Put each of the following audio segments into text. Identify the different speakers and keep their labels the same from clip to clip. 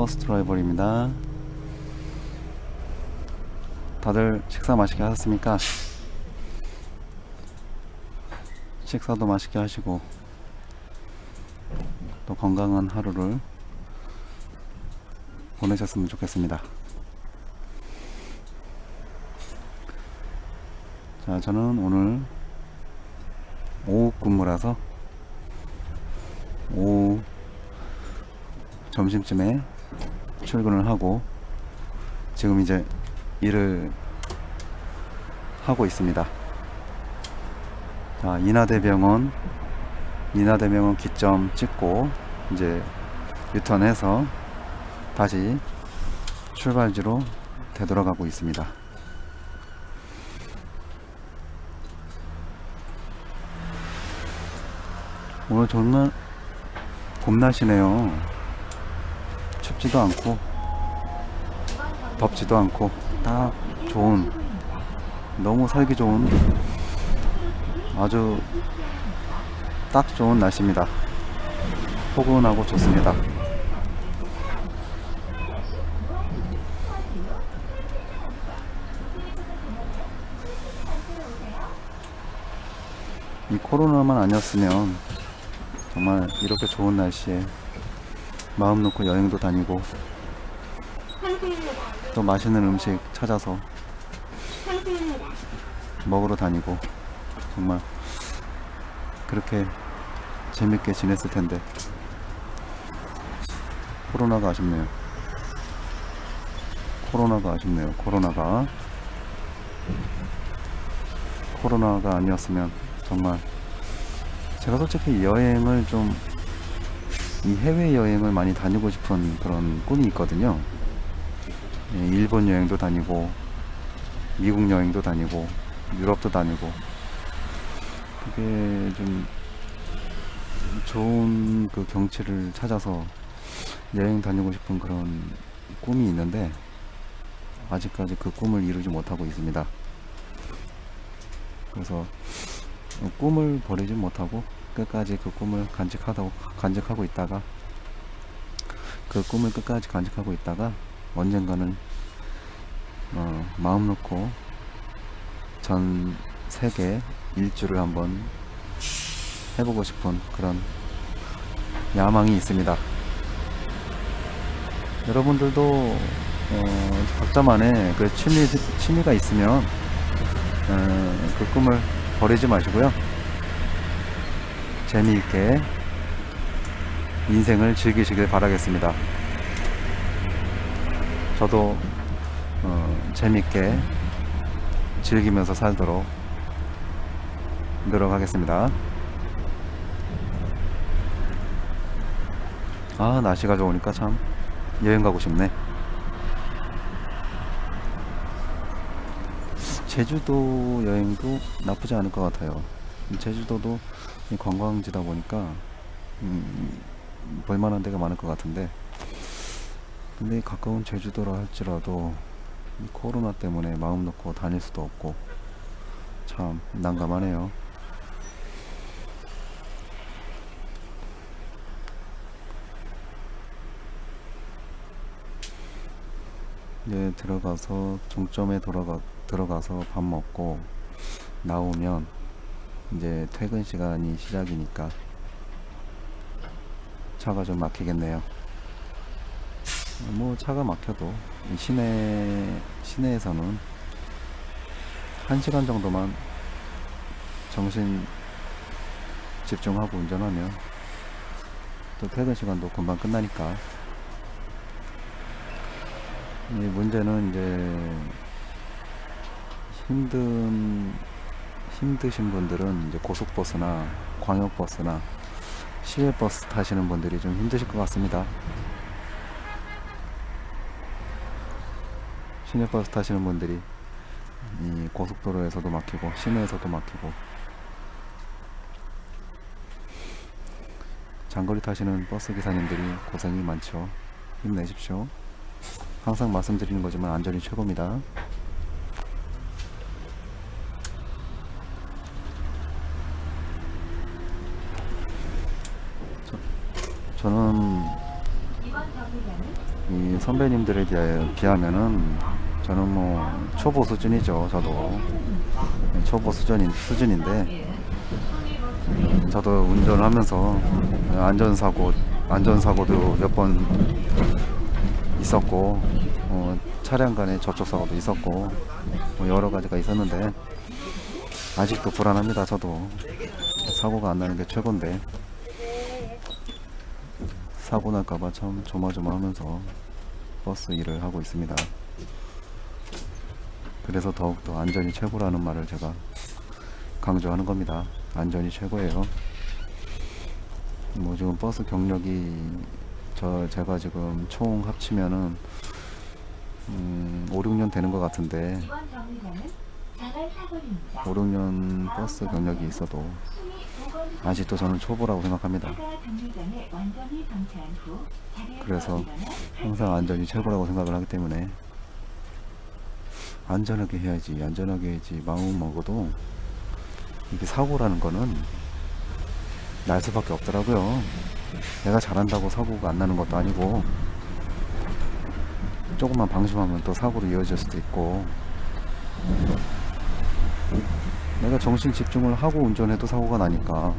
Speaker 1: 버스 드라이버입니다. 다들 식사 맛있게 하셨습니까? 식사도 맛있게 하시고 또 건강한 하루를 보내셨으면 좋겠습니다. 자, 저는 오늘 오후 근무라서 오후 점심쯤에 출근을 하고 지금 이제 일을 하고 있습니다. 자, 인하대병원 기점 찍고 이제 유턴해서 다시 출발지로 되돌아가고 있습니다. 오늘 정말 봄 날씨네요. 춥지도 않고 덥지도 않고 딱 좋은, 너무 살기 좋은, 아주 딱 좋은 날씨입니다. 포근하고 좋습니다. 이 코로나만 아니었으면 정말 이렇게 좋은 날씨에 마음 놓고 여행도 다니고 또 맛있는 음식 찾아서 먹으러 다니고 정말 그렇게 재밌게 지냈을 텐데 코로나가 아쉽네요. 코로나가 아니었으면 정말 제가 솔직히 여행을 좀, 이 해외 여행을 많이 다니고 싶은 그런 꿈이 있거든요. 일본 여행도 다니고 미국 여행도 다니고 유럽도 다니고, 그게 좀 좋은 그 경치를 찾아서 여행 다니고 싶은 그런 꿈이 있는데 아직까지 그 꿈을 이루지 못하고 있습니다. 그래서 꿈을 버리지 못하고 끝까지 그 꿈을 간직하고 있다가, 그 꿈을 끝까지 간직하고 있다가 언젠가는 마음 놓고 전 세계 일주를 한번 해보고 싶은 그런 야망이 있습니다. 여러분들도 각자만의 그 취미가 있으면 그 꿈을 버리지 마시고요. 재미있게 인생을 즐기시길 바라겠습니다. 저도 재미있게 즐기면서 살도록 노력하겠습니다. 아, 날씨가 좋으니까 참 여행 가고 싶네. 제주도 여행도 나쁘지 않을 것 같아요. 제주도도 관광지다 보니까 볼만한 데가 많을 것 같은데, 근데 가까운 제주도라 할지라도 이 코로나 때문에 마음 놓고 다닐 수도 없고 참 난감하네요. 이제 들어가서 종점에 들어가서 밥 먹고 나오면 이제 퇴근 시간이 시작이니까 차가 좀 막히겠네요. 뭐 차가 막혀도 이 시내에서는 1시간 정도만 정신 집중하고 운전하면 또 퇴근 시간도 금방 끝나니까. 이 문제는 이제 힘드신 분들은 이제 고속버스나 광역버스나 시외버스 타시는 분들이 좀 힘드실 것 같습니다. 시내버스 타시는 분들이 이 고속도로에서도 막히고 시내에서도 막히고, 장거리 타시는 버스 기사님들이 고생이 많죠. 힘내십시오. 항상 말씀드리는 거지만 안전이 최고입니다. 저는 이 선배님들에 비하면은 저는 뭐 초보 수준이죠. 저도 초보 수준인데 저도 운전을 하면서 안전사고도 몇 번 있었고 차량 간의 접촉사고도 있었고 뭐 여러 가지가 있었는데 아직도 불안합니다. 저도 사고가 안 나는 게 최고인데 사고 날까봐 참 조마조마하면서 버스 일을 하고 있습니다. 그래서 더욱더 안전이 최고라는 말을 제가 강조하는 겁니다. 안전이 최고예요. 뭐 지금 버스 경력이 제가 지금 총 합치면은 5, 6년 되는 것 같은데 5, 6년 버스 경력이 있어도 아직도 저는 초보라고 생각합니다. 그래서 항상 안전이 최고라고 생각을 하기 때문에 안전하게 해야지 마음 먹어도 이게 사고라는 거는 날 수밖에 없더라고요. 내가 잘한다고 사고가 안 나는 것도 아니고 조금만 방심하면 또 사고로 이어질 수도 있고 내가 정신 집중을 하고 운전해도 사고가 나니까.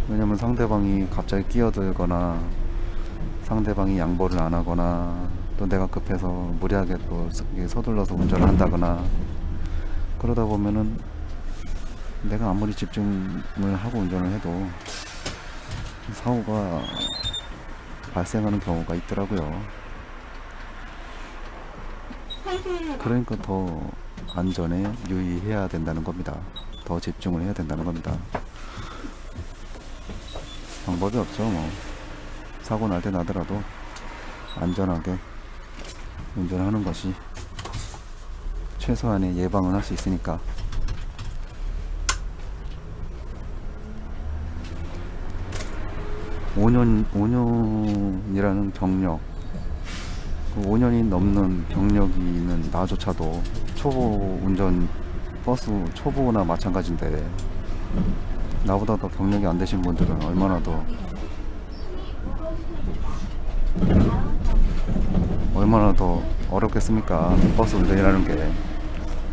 Speaker 1: 왜냐면 상대방이 갑자기 끼어들거나 상대방이 양보를 안 하거나 또 내가 급해서 무리하게 또 서둘러서 운전을 한다거나 그러다 보면은 내가 아무리 집중을 하고 운전을 해도 사고가 발생하는 경우가 있더라고요. 그러니까 더 안전에 유의해야 된다는 겁니다. 더 집중을 해야 된다는 겁니다. 방법이 없죠. 뭐 사고 날 때 나더라도 안전하게 운전하는 것이 최소한의 예방을 할 수 있으니까. (5년이라는) 경력, 5년이 넘는 경력이 있는 나조차도 초보 운전 버스 초보나 마찬가지인데 나보다 더 경력이 안 되신 분들은 얼마나 더 어렵겠습니까? 버스 운전이라는 게.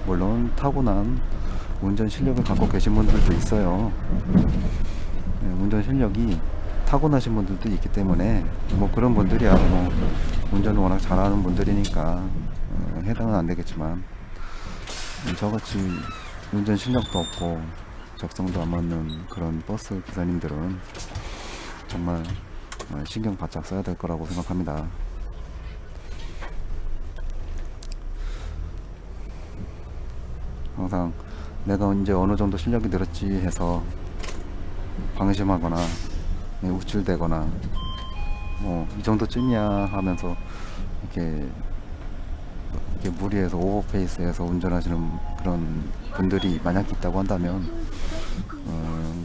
Speaker 1: 물론 타고난 운전 실력을 갖고 계신 분들도 있어요. 운전 실력이 타고나신 분들도 있기 때문에 뭐 그런 분들이야 뭐 운전을 워낙 잘하는 분들이니까 해당은 안 되겠지만 저같이 운전 실력도 없고 적성도 안 맞는 그런 버스 기사님들은 정말 신경 바짝 써야 될 거라고 생각합니다. 항상 내가 이제 어느 정도 실력이 늘었지 해서 방심하거나 우쭐대거나 뭐 이 정도쯤이야 하면서 이렇게 무리해서 오버페이스해서 운전하시는 그런 분들이 만약 있다고 한다면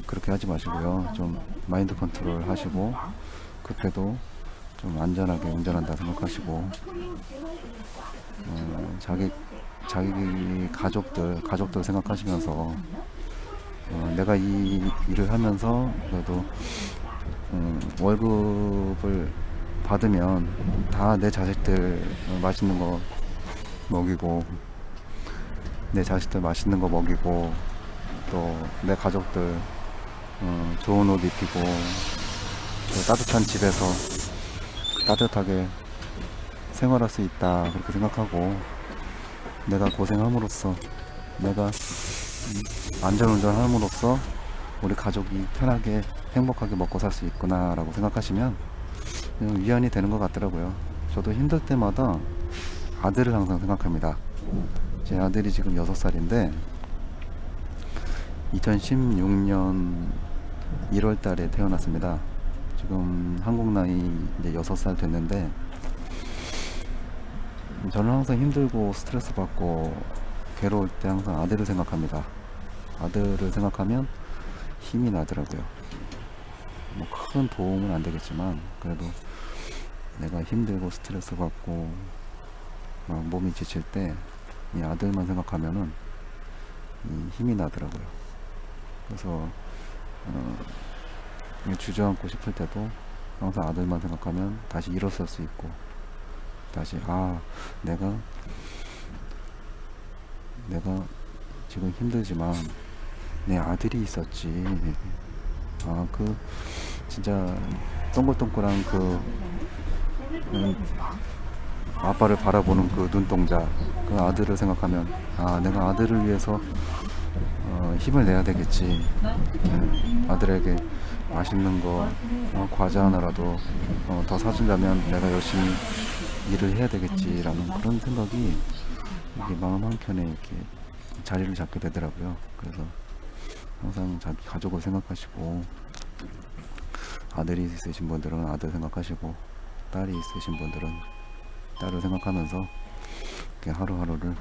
Speaker 1: 그렇게 하지 마시고요. 좀 마인드 컨트롤 하시고 급해도 좀 안전하게 운전한다 생각하시고 자기 가족들 생각하시면서 내가 이 일을 하면서 그래도 월급을 받으면 다 내 자식들 맛있는 거 먹이고 또 내 가족들 좋은 옷 입히고 또 따뜻한 집에서 따뜻하게 생활할 수 있다 그렇게 생각하고 내가 고생함으로써 내가 안전운전 함으로써 우리 가족이 편하게 행복하게 먹고 살 수 있구나 라고 생각하시면 위안이 되는 것 같더라고요. 저도 힘들 때마다 아들을 항상 생각합니다. 제 아들이 지금 6살인데 2016년 1월 달에 태어났습니다. 지금 한국 나이 이제 6살 됐는데 저는 항상 힘들고 스트레스 받고 괴로울 때 항상 아들을 생각합니다. 아들을 생각하면 힘이 나더라고요. 뭐 큰 도움은 안 되겠지만 그래도 내가 힘들고 스트레스 받고 막 몸이 지칠 때 이 아들만 생각하면은 힘이 나더라고요. 그래서 주저앉고 싶을 때도 항상 아들만 생각하면 다시 일어설 수 있고, 다시 내가 내가 지금 힘들지만 내 아들이 있었지. 그 진짜 동글동글한 아빠를 바라보는 그 눈동자, 그 아들을 생각하면 내가 아들을 위해서 힘을 내야 되겠지. 아들에게 맛있는 거, 과자 하나라도 더 사준다면 내가 열심히 일을 해야 되겠지라는 그런 생각이 이게 마음 한켠에 이렇게 자리를 잡게 되더라고요. 그래서 항상 자기 가족을 생각하시고, 아들이 있으신 분들은 아들 생각하시고, 딸이 있으신 분들은 딸을 생각하면서 이렇게 하루하루를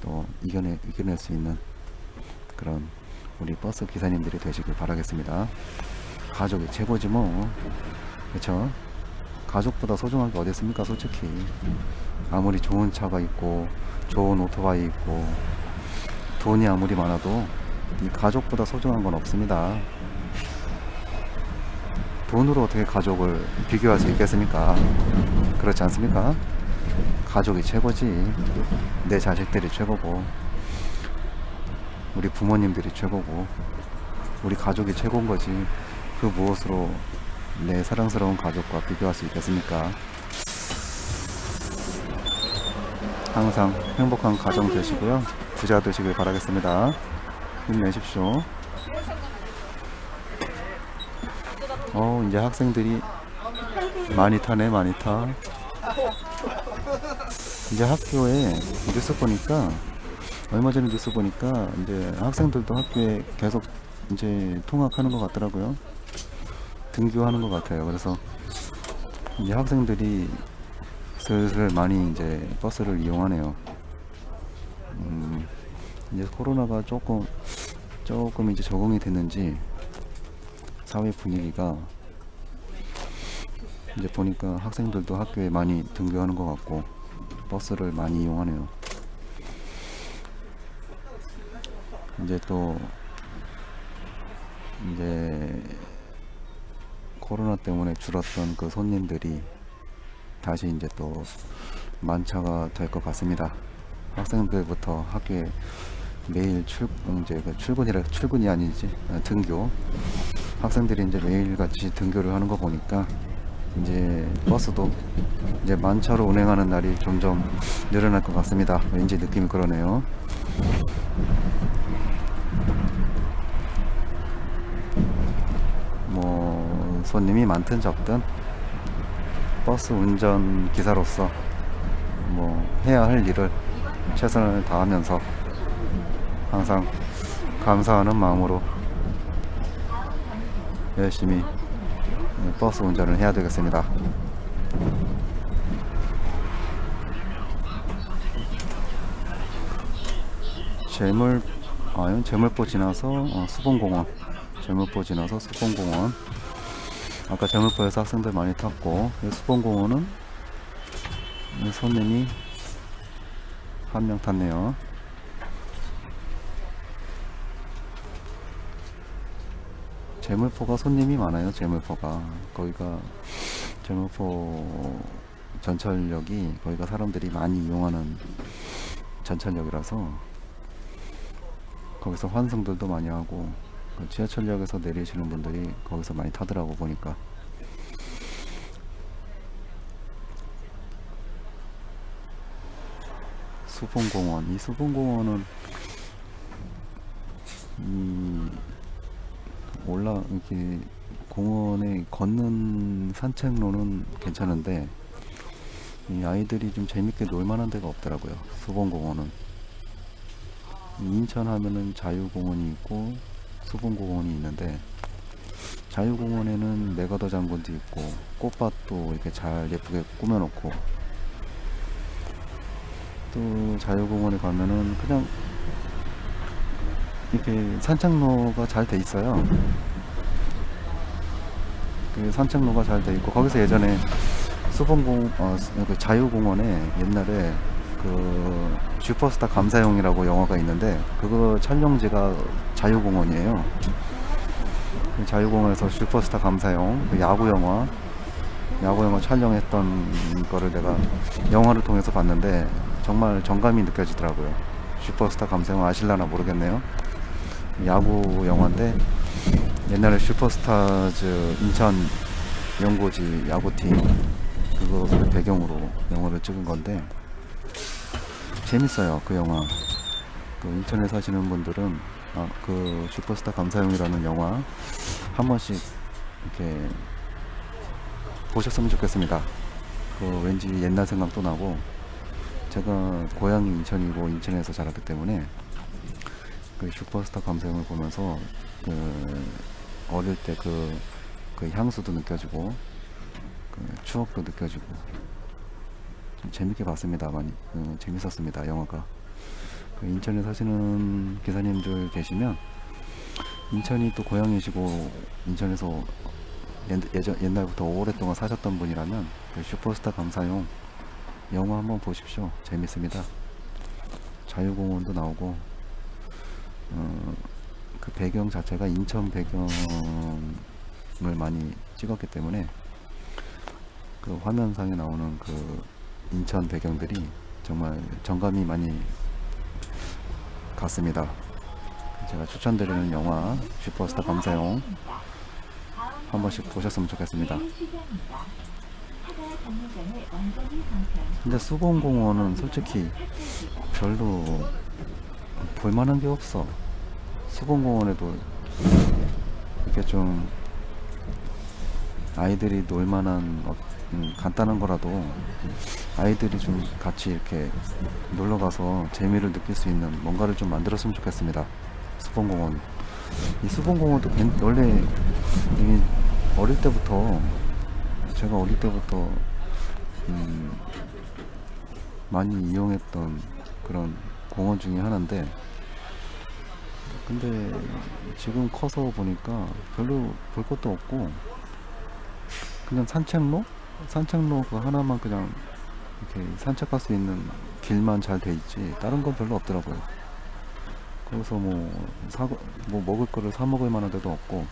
Speaker 1: 또 이겨낼 수 있는 그런 우리 버스 기사님들이 되시길 바라겠습니다. 가족이 최고지 뭐. 그쵸? 가족보다 소중한 게 어디 있습니까, 솔직히. 아무리 좋은 차가 있고 좋은 오토바이 있고 돈이 아무리 많아도 이 가족보다 소중한 건 없습니다. 돈으로 어떻게 가족을 비교할 수 있겠습니까? 그렇지 않습니까? 가족이 최고지. 내 자식들이 최고고, 우리 부모님들이 최고고, 우리 가족이 최고인 거지. 그 무엇으로 내 사랑스러운 가족과 비교할 수 있겠습니까? 항상 행복한 가정 되시고요. 부자 되시길 바라겠습니다. 힘내십시오. 이제 학생들이 많이 타네, 많이 타. 이제 학교에 뉴스 보니까, 얼마 전에 뉴스 보니까 이제 학생들도 학교에 계속 이제 통학하는 것 같더라고요. 등교하는 것 같아요. 그래서 이제 학생들이 슬슬 많이 이제 버스를 이용하네요. 이제 코로나가 조금 이제 적응이 됐는지 사회 분위기가 이제 보니까 학생들도 학교에 많이 등교하는 것 같고 버스를 많이 이용하네요. 이제 또 이제 코로나 때문에 줄었던 그 손님들이 다시 이제 또 만차가 될 것 같습니다. 학생들부터 학교에 매일 출근이 아니지, 등교. 학생들이 이제 매일같이 등교를 하는 거 보니까 이제 버스도 이제 만차로 운행하는 날이 점점 늘어날 것 같습니다. 왠지 느낌이 그러네요. 뭐 손님이 많든 적든 버스 운전 기사로서 뭐 해야 할 일을 최선을 다하면서 항상 감사하는 마음으로 열심히 버스 운전을 해야 되겠습니다. 제물포 지나서 수봉공원. 제물포 지나서 수봉공원. 아까 제물포에서 학생들 많이 탔고, 수봉공원은 손님이 한 명 탔네요. 제물포가 손님이 많아요. 제물포가 거기가 제물포 전철역이 거기가 사람들이 많이 이용하는 전철역이라서 거기서 환승들도 많이 하고, 그 지하철역에서 내리시는 분들이 거기서 많이 타더라고 보니까. 수봉공원. 이 수봉공원은 이렇게 공원에 걷는 산책로는 괜찮은데 이 아이들이 좀 재밌게 놀만한 데가 없더라고요. 수봉공원은. 인천 하면은 자유공원이 있고 수봉공원이 있는데, 자유공원에는 메가더 장군도 있고 꽃밭도 이렇게 잘 예쁘게 꾸며놓고, 또 자유공원에 가면은 그냥 이렇게 산책로가 잘 돼 있어요. 그 산책로가 잘 돼 있고, 거기서 예전에 그 자유공원에 옛날에 그 슈퍼스타 감사용이라고 영화가 있는데 그거 촬영지가 자유공원이에요. 자유공원에서 슈퍼스타 감사용, 그 야구 영화 야구 영화 촬영했던 거를 내가 영화를 통해서 봤는데 정말 정감이 느껴지더라고요. 슈퍼스타 감사형 아실라나 모르겠네요. 야구 영화인데 옛날에 슈퍼스타즈 인천 연고지 야구팀 그것을 배경으로 영화를 찍은 건데 재밌어요. 그 영화. 그 인천에 사시는 분들은 그 슈퍼스타 감사형이라는 영화 한 번씩 이렇게 보셨으면 좋겠습니다. 그 왠지 옛날 생각도 나고 제가 고향이 인천이고 인천에서 자랐기 때문에 그 슈퍼스타 감사형을 보면서 그 어릴 때 그 향수도 느껴지고 그 추억도 느껴지고 좀 재밌게 봤습니다. 많이 재밌었습니다. 영화가. 그 인천에 사시는 기사님들 계시면 인천이 또 고향이시고 인천에서 옛날부터 오랫동안 사셨던 분이라면 그 슈퍼스타 감사용 영화 한번 보십시오. 재밌습니다. 자유공원도 나오고 그 배경 자체가 인천 배경을 많이 찍었기 때문에 그 화면상에 나오는 그 인천 배경들이 정말 정감이 많이 갔습니다. 제가 추천드리는 영화 슈퍼스타 감사용 한 번씩 보셨으면 좋겠습니다. 근데 수봉공원은 솔직히 별로 볼만한 게 없어. 수봉공원에도 이렇게 좀 아이들이 놀만한 간단한 거라도 아이들이 좀 같이 이렇게 놀러가서 재미를 느낄 수 있는 뭔가를 좀 만들었으면 좋겠습니다. 수봉공원. 이 수봉공원도 원래 어릴 때부터 제가 어릴 때부터 많이 이용했던 그런 공원 중에 하나인데 근데 지금 커서 보니까 별로 볼 것도 없고 그냥 산책로 그 하나만 그냥 이렇게 산책할 수 있는 길만 잘 돼 있지 다른 건 별로 없더라고요. 그래서 뭐 먹을 거를 사 먹을 만한 데도 없고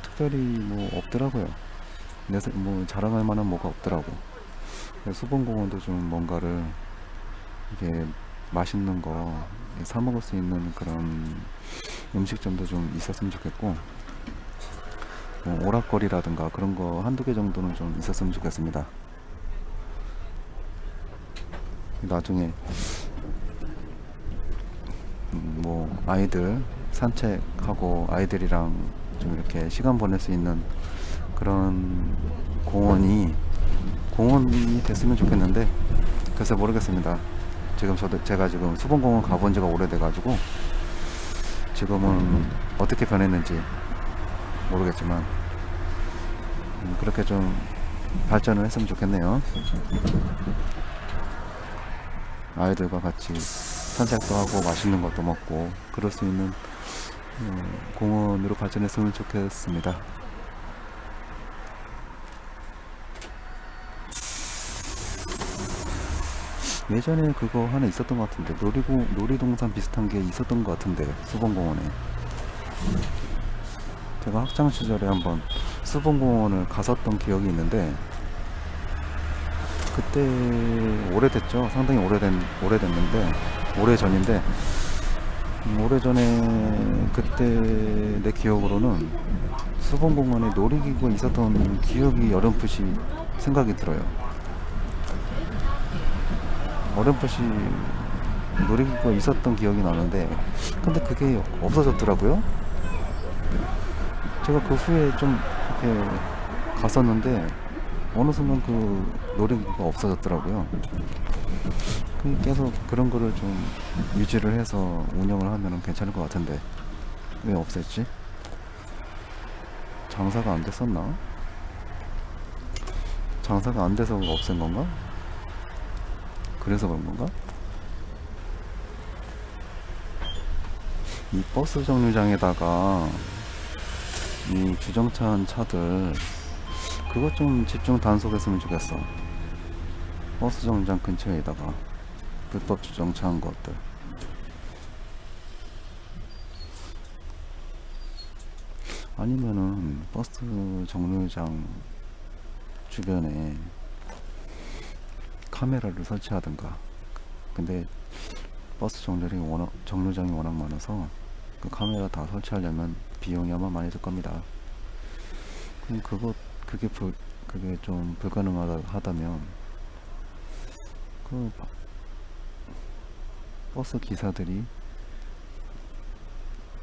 Speaker 1: 특별히 뭐 없더라고요. 뭐 자랑할 만한 뭐가 없더라고. 수봉공원도 좀 뭔가를 이게 맛있는 거 사 먹을 수 있는 그런 음식점도 좀 있었으면 좋겠고 뭐 오락거리라든가 그런 거 한두 개 정도는 좀 있었으면 좋겠습니다. 나중에 뭐 아이들 산책하고 아이들이랑 좀 이렇게 시간 보낼 수 있는 그런 공원이 됐으면 좋겠는데 글쎄 모르겠습니다. 제가 지금 수봉공원 가본 지가 오래돼 가지고 지금은 어떻게 변했는지 모르겠지만 그렇게 좀 발전을 했으면 좋겠네요. 아이들과 같이 산책도 하고 맛있는 것도 먹고 그럴 수 있는 공원으로 발전했으면 좋겠습니다. 예전에 그거 하나 있었던 것 같은데 놀이동산 비슷한 게 있었던 것 같은데 수봉공원에 제가 학창시절에 한번 수봉공원을 갔었던 기억이 있는데 그때 오래됐죠. 상당히 오래됐는데 오래전인데 오래전에 그때 내 기억으로는 수봉공원에 놀이기구가 있었던 기억이 어렴풋이 생각이 들어요. 어렴풋이 놀이기구가 있었던 기억이 나는데 근데 그게 없어졌더라고요. 제가 그 후에 좀 이렇게 갔었는데 어느 순간 그 놀이기구가 없어졌더라고요. 계속 그런 거를 좀 유지를 해서 운영을 하면 괜찮을 것 같은데 왜 없앴지? 장사가 안 됐었나? 장사가 안 돼서 없앤 건가? 그래서 그런 건가? 이 버스 정류장에다가 이 주정차한 차들 그것 좀 집중 단속했으면 좋겠어. 버스 정류장 근처에다가 불법 주정차한 것들 아니면은 버스 정류장 주변에 카메라를 설치하든가. 근데 버스 정류장이 워낙 많아서 그 카메라 다 설치하려면 비용이 아마 많이 들 겁니다. 그럼 그게 좀 불가능하다면 그 버스 기사들이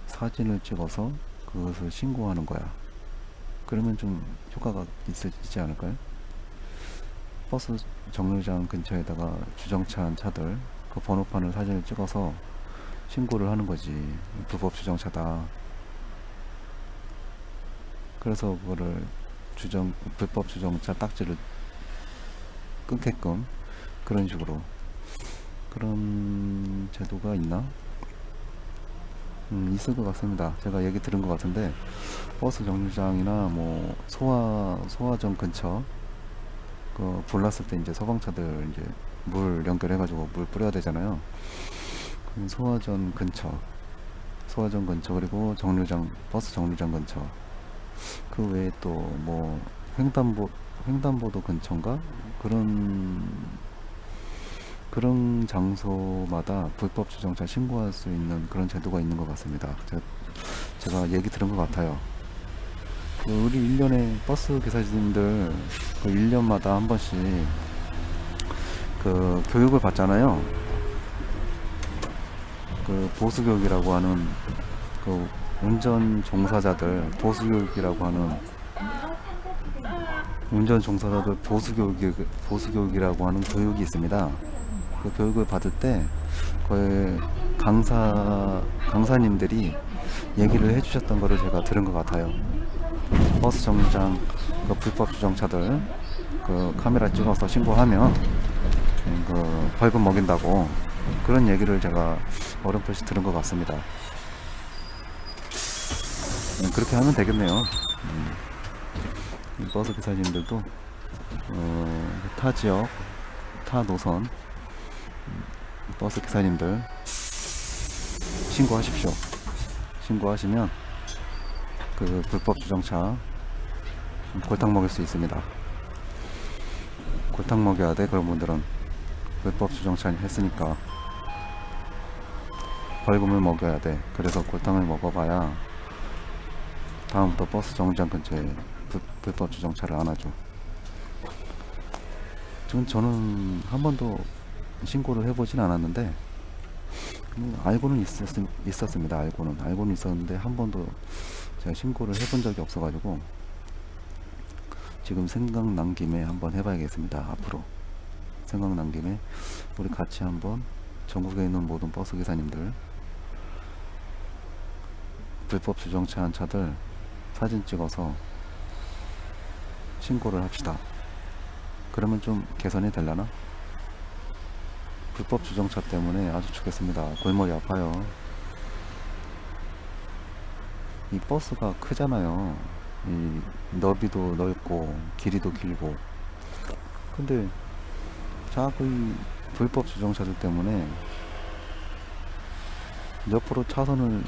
Speaker 1: 사진을 찍어서 그것을 신고하는 거야. 그러면 좀 효과가 있지 않을까요? 버스 정류장 근처에다가 주정차한 차들 그 번호판을 사진을 찍어서 신고를 하는 거지. 불법 주정차다. 그래서 그거를 불법 주정차 딱지를 끊게끔 그런 식으로 그런 제도가 있나? 있을 것 같습니다. 제가 얘기 들은 것 같은데 버스 정류장이나 뭐 소화전 근처 그 불났을 때 이제 소방차들 이제 물 연결해가지고 물 뿌려야 되잖아요. 소화전 근처 그리고 버스 정류장 근처 그 외에 또 뭐 횡단보도 근처인가 그런 장소마다 불법 주정차 신고할 수 있는 그런 제도가 있는 것 같습니다. 제가 얘기 들은 것 같아요. 우리 1년에 버스 기사님들 그 1년마다 한 번씩 그 교육을 받잖아요. 그 보수교육이라고 하는 그 운전 종사자들 보수교육이라고 하는 교육이 있습니다. 그 교육을 받을 때 거의 강사님들이 얘기를 해주셨던 거를 제가 들은 것 같아요. 버스 정류장 그 불법 주정차들 그 카메라 찍어서 신고하면 그 벌금 먹인다고 그런 얘기를 제가 어렴풋이 들은 것 같습니다. 그렇게 하면 되겠네요. 버스 기사님들도 타 지역, 타 노선 버스 기사님들 신고하십시오. 신고하시면 그 불법 주정차 골탕 먹일 수 있습니다. 골탕 먹여야 돼. 그런 분들은 불법 주정차 했으니까 벌금을 먹여야 돼. 그래서 골탕을 먹어봐야 다음부터 버스 정류장 근처에 불법 주정차를 안 하죠. 저는 한 번도 신고를 해보진 않았는데 알고는 있었습니다. 알고는 있었는데 한 번도 제가 신고를 해본 적이 없어가지고 지금 생각난 김에 한번 해봐야겠습니다. 앞으로 생각난 김에 우리 같이 한번 전국에 있는 모든 버스 기사님들 불법 주정차한 차들 사진 찍어서 신고를 합시다. 그러면 좀 개선이 되려나? 불법 주정차 때문에 아주 죽겠습니다. 골머리 아파요. 이 버스가 크잖아요. 이 너비도 넓고 길이도 길고. 근데 자꾸 이 불법 주정차들 때문에 옆으로 차선을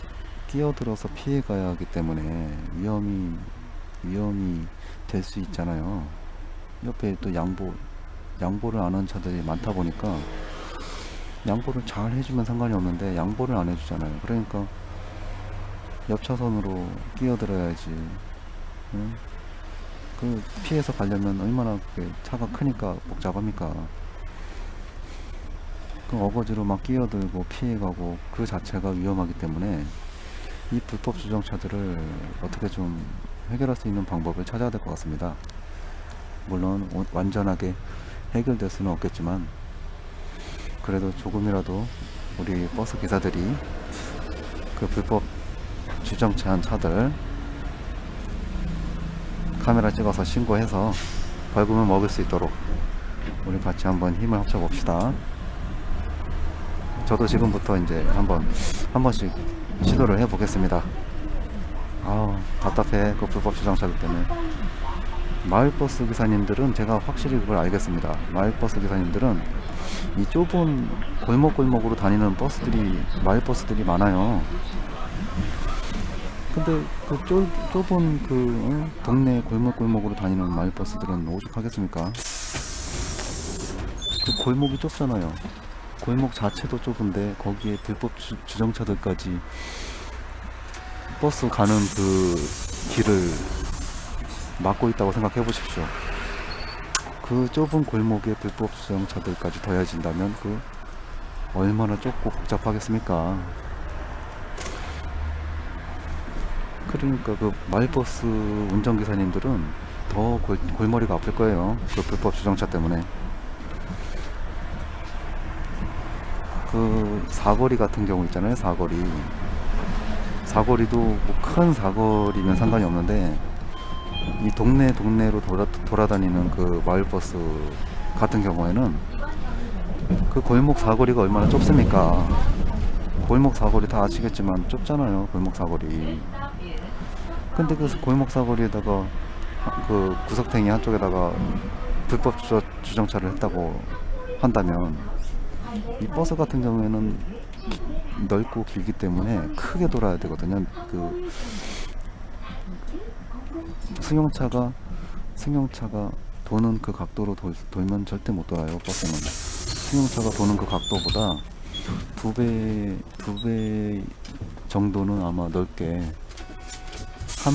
Speaker 1: 끼어들어서 피해가야 하기 때문에 위험이 될 수 있잖아요. 옆에 또 양보를 안 한 차들이 많다 보니까 양보를 잘 해주면 상관이 없는데 양보를 안 해주잖아요. 그러니까 옆 차선으로 끼어들어야지. 응? 그 피해서 가려면 얼마나 차가 크니까 복잡합니까? 그 어거지로 막 끼어들고 피해가고 그 자체가 위험하기 때문에 이 불법 주정차들을 어떻게 좀 해결할 수 있는 방법을 찾아야 될 것 같습니다. 물론 완전하게 해결될 수는 없겠지만 그래도 조금이라도 우리 버스 기사들이 그 불법 주정차한 차들 카메라 찍어서 신고해서 벌금을 먹을 수 있도록 우리 같이 한번 힘을 합쳐 봅시다. 저도 지금부터 이제 한 번씩 시도를 해 보겠습니다. 답답해. 그 불법 주정차들 때문에. 마을버스 기사님들은 제가 확실히 그걸 알겠습니다. 마을버스 기사님들은 이 좁은 골목골목으로 다니는 마을버스들이 많아요. 근데 그 좁은 동네 골목골목으로 다니는 마을버스들은 오죽하겠습니까? 그 골목이 좁잖아요. 골목 자체도 좁은데 거기에 불법 주정차들까지 버스 가는 그 길을 막고 있다고 생각해 보십시오. 그 좁은 골목에 불법 주정차들까지 더해진다면 그 얼마나 좁고 복잡하겠습니까? 그러니까 그 마을버스 운전기사님들은 더 골머리가 아플 거예요. 그 불법 주정차 때문에. 그 사거리 같은 경우 있잖아요. 사거리도 뭐 큰 사거리면 상관이 없는데 이 동네로 돌아다니는 그 마을버스 같은 경우에는 그 골목 사거리가 얼마나 좁습니까? 골목 사거리 다 아시겠지만 좁잖아요. 골목 사거리. 근데 그 골목 사거리에다가 그 구석탱이 한쪽에다가 불법 주정차를 했다고 한다면 이 버스 같은 경우에는 넓고 길기 때문에 크게 돌아야 되거든요. 그 승용차가 도는 그 각도로 돌면 절대 못 돌아요. 버스는 승용차가 도는 그 각도보다 두 배 정도는 아마 넓게 한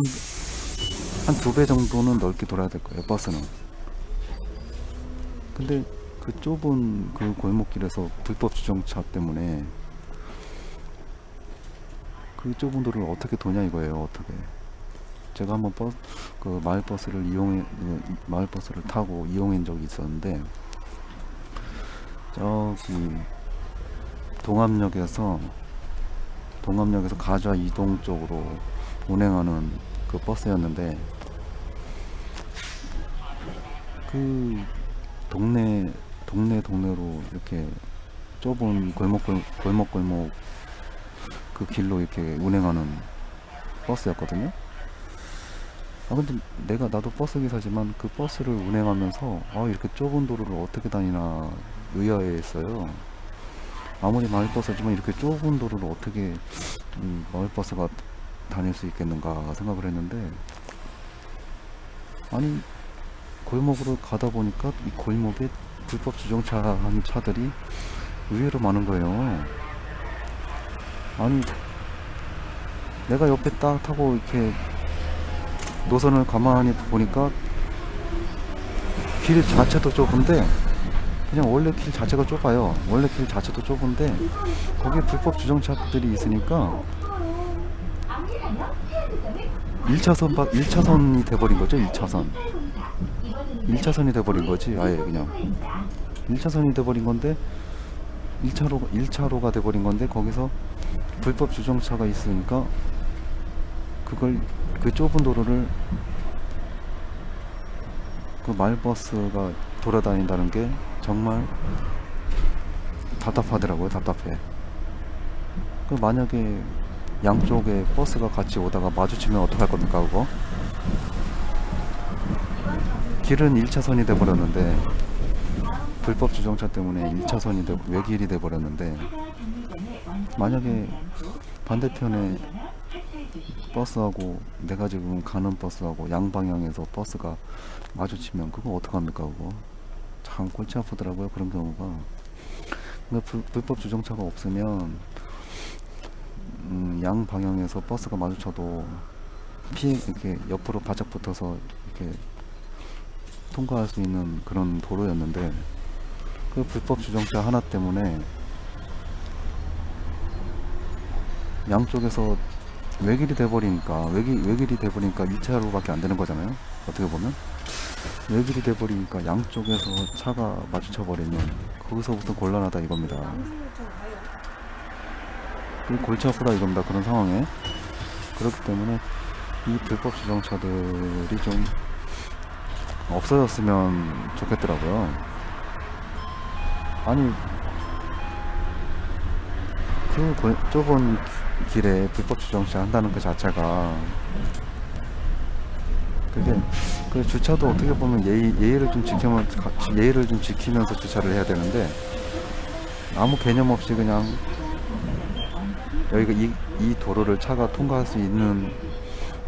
Speaker 1: 두 배 정도는 넓게 돌아야 될 거예요. 버스는. 근데 그 좁은 그 골목길에서 불법 주정차 때문에 그 좁은 도로를 어떻게 도냐 이거예요. 어떻게? 제가 한번 그 마을버스를 타고 이용한 적이 있었는데 저기 동암역에서 가좌 이동 쪽으로 운행하는 그 버스였는데 그 동네로 이렇게 좁은 골목 그 길로 이렇게 운행하는 버스였거든요. 근데 나도 버스 기사지만 그 버스를 운행하면서 이렇게 좁은 도로를 어떻게 다니나 의아해했어요. 아무리 마을버스지만 이렇게 좁은 도로를 어떻게 마을버스가 다닐 수 있겠는가 생각을 했는데 아니 골목으로 가다 보니까 이 골목에 불법 주정차한 차들이 의외로 많은 거예요. 아니 내가 옆에 딱 타고 이렇게 노선을 가만히 보니까 길 자체도 좁은데 그냥 원래 길 자체가 좁아요. 원래 길 자체도 좁은데 거기에 불법 주정차들이 있으니까 1차선이 돼버린 거죠. 1차선이 돼버린 거지. 아예 그냥 1차선이 돼버린 건데 1차로가 돼버린 건데 거기서 불법 주정차가 있으니까 그 좁은 도로를 그 마을버스가 돌아다닌다는 게 정말 답답하더라고요. 답답해. 그 만약에 양쪽에 버스가 같이 오다가 마주치면 어떡할 겁니까 그거? 길은 1차선이 돼버렸는데 불법 주정차 때문에 1차선이 외길이 돼버렸는데 만약에 반대편에 버스하고 내가 지금 가는 버스하고 양방향에서 버스가 마주치면 그거 어떡합니까 그거? 참 골치 아프더라고요 그런 경우가. 근데 불법 주정차가 없으면 양방향에서 버스가 마주쳐도 이렇게 옆으로 바짝 붙어서 이렇게 통과할 수 있는 그런 도로였는데 그 불법 주정차 하나 때문에 양쪽에서 외길이 돼버리니까 1차로밖에 안 되는 거잖아요. 어떻게 보면 외길이 돼버리니까 양쪽에서 차가 마주쳐 버리면 거기서부터 곤란하다 이겁니다. 그 골치 아프다 이겁니다. 그런 상황에. 그렇기 때문에 이 불법 주정차들이 좀 없어졌으면 좋겠더라고요. 아니 그 좁은 길에 불법 주정차 한다는 그 자체가 그게 그 주차도 어떻게 보면 예의를 좀 지키면서 주차를 해야 되는데 아무 개념 없이 그냥 여기가 이 도로를 차가 통과할 수 있는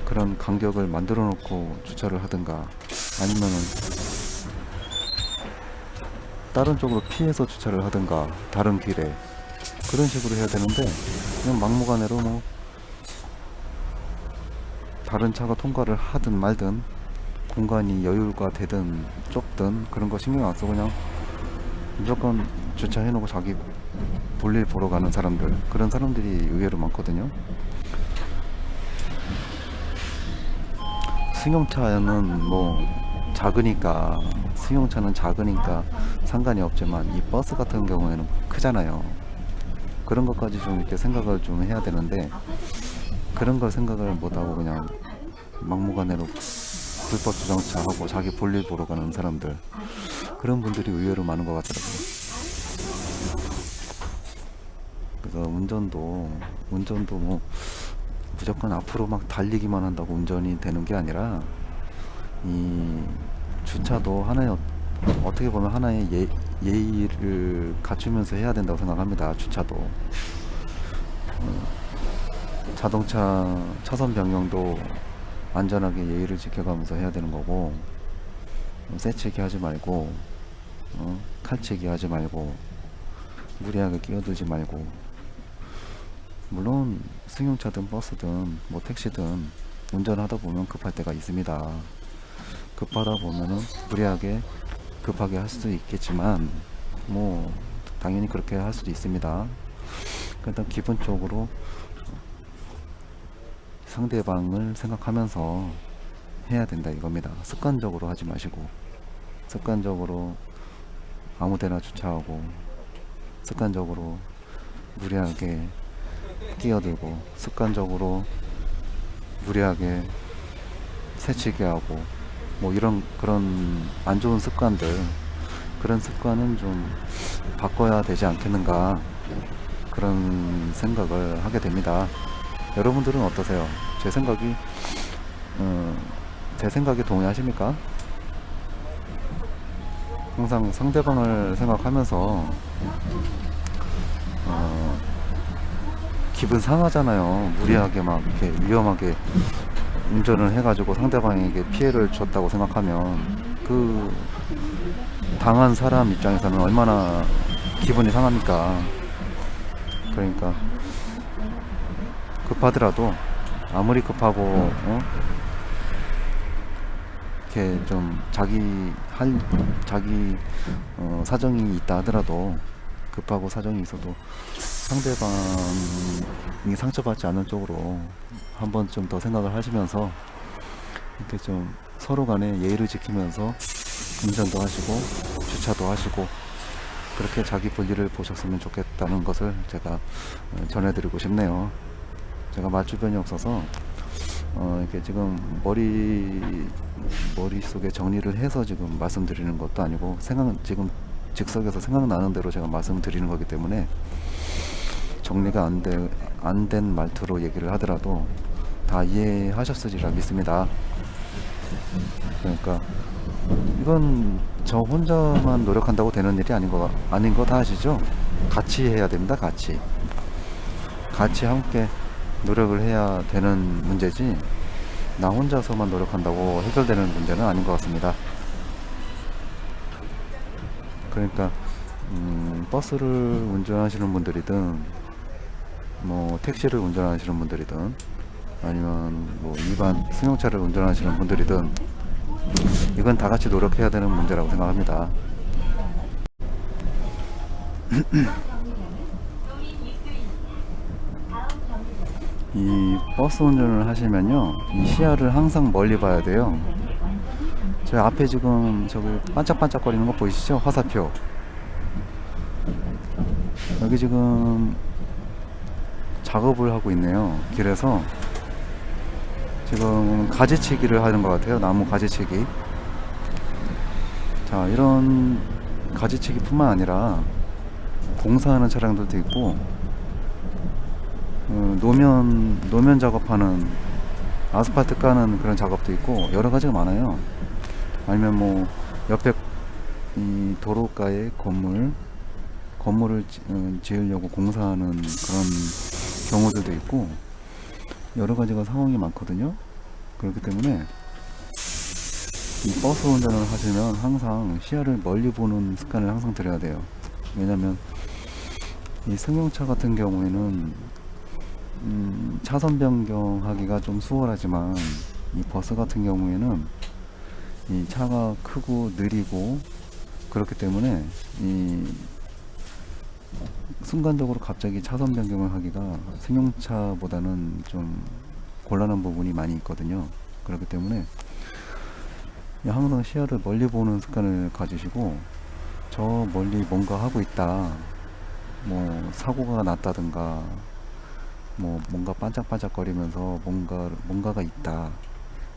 Speaker 1: 그런 간격을 만들어 놓고 주차를 하든가, 아니면은 다른 쪽으로 피해서 주차를 하든가, 다른 길에 그런 식으로 해야 되는데, 그냥 막무가내로 뭐 다른 차가 통과를 하든 말든, 공간이 여유가 되든 좁든 그런 거 신경 안 쓰고 그냥 무조건 주차해 놓고 자기 볼일 보러 가는 사람들, 그런 사람들이 의외로 많거든요. 승용차는 뭐 작으니까, 승용차는 작으니까 상관이 없지만, 이 버스 같은 경우에는 크잖아요. 그런 것까지 좀 이렇게 생각을 좀 해야 되는데, 그런 걸 생각을 못하고 그냥 막무가내로 불법 주정차하고 자기 볼일 보러 가는 사람들, 그런 분들이 의외로 많은 것 같더라고요. 그래서 운전도 뭐 무조건 앞으로 막 달리기만 한다고 운전이 되는 게 아니라, 이 주차도 하나의 어떻게 보면 하나의 예의를 갖추면서 해야 된다고 생각합니다. 주차도. 자동차 차선 변경도 안전하게 예의를 지켜가면서 해야 되는 거고, 새치기 하지 말고, 칼치기 하지 말고, 무리하게 끼어들지 말고. 물론 승용차든 버스든 뭐 택시든 운전하다 보면 급할 때가 있습니다. 급하다 보면은 무리하게 급하게 할 수도 있겠지만, 뭐 당연히 그렇게 할 수도 있습니다. 일단 기본적으로 상대방을 생각하면서 해야 된다 이겁니다. 습관적으로 하지 마시고, 습관적으로 아무데나 주차하고, 습관적으로 무리하게 끼어들고, 습관적으로 무리하게 새치기 하고, 뭐 이런 그런 안 좋은 습관들, 그런 습관은 좀 바꿔야 되지 않겠는가, 그런 생각을 하게 됩니다. 여러분들은 어떠세요? 제 생각에 동의하십니까? 항상 상대방을 생각하면서 기분 상하잖아요. 무리하게 막 이렇게 위험하게 운전을 해가지고 상대방에게 피해를 줬다고 생각하면, 그 당한 사람 입장에서는 얼마나 기분이 상합니까? 그러니까 급하더라도, 아무리 급하고 이렇게 좀 자기 사정이 있다 하더라도, 급하고 사정이 있어도 상대방이 상처받지 않는 쪽으로 한 번쯤 더 생각을 하시면서, 이렇게 좀 서로 간에 예의를 지키면서 운전도 하시고 주차도 하시고, 그렇게 자기 볼일을 보셨으면 좋겠다는 것을 제가 전해드리고 싶네요. 제가 말주변이 없어서 이렇게 지금 머릿속에 정리를 해서 지금 말씀드리는 것도 아니고, 지금 즉석에서 생각나는 대로 제가 말씀드리는 거기 때문에, 정리가 안 된 말투로 얘기를 하더라도 다 이해하셨으리라 믿습니다. 그러니까 이건 저 혼자만 노력한다고 되는 일이 아닌 거 다 아시죠? 같이 해야 됩니다. 같이 함께 노력을 해야 되는 문제지, 나 혼자서만 노력한다고 해결되는 문제는 아닌 것 같습니다. 그러니까 버스를 운전하시는 분들이든, 뭐 택시를 운전하시는 분들이든, 아니면 뭐 일반 승용차를 운전하시는 분들이든, 이건 다 같이 노력해야 되는 문제라고 생각합니다. 이 버스 운전을 하시면요, 이 시야를 항상 멀리 봐야 돼요. 저 앞에 지금 저기 반짝반짝거리는 거 보이시죠? 화살표. 여기 지금 작업을 하고 있네요. 길에서 지금 가지치기를 하는 것 같아요. 나무 가지치기. 자, 이런 가지치기 뿐만 아니라 공사하는 차량들도 있고, 노면 작업하는, 아스팔트 까는 그런 작업도 있고, 여러 가지가 많아요. 아니면 뭐 옆에 이 도로가에 건물을 지으려고 공사하는 그런 경우들도 있고, 여러 가지가 상황이 많거든요. 그렇기 때문에 이 버스 운전을 하시면 항상 시야를 멀리 보는 습관을 항상 들여야 돼요. 왜냐면 이 승용차 같은 경우에는 차선 변경하기가 좀 수월하지만 이 버스 같은 경우에는 이 차가 크고 느리고 그렇기 때문에 이 순간적으로 갑자기 차선 변경을 하기가 승용차보다는 좀 곤란한 부분이 많이 있거든요. 그렇기 때문에 항상 시야를 멀리 보는 습관을 가지시고, 저 멀리 뭔가 하고 있다, 뭐 사고가 났다든가 뭐 뭔가 반짝반짝거리면서 뭔가가 있다,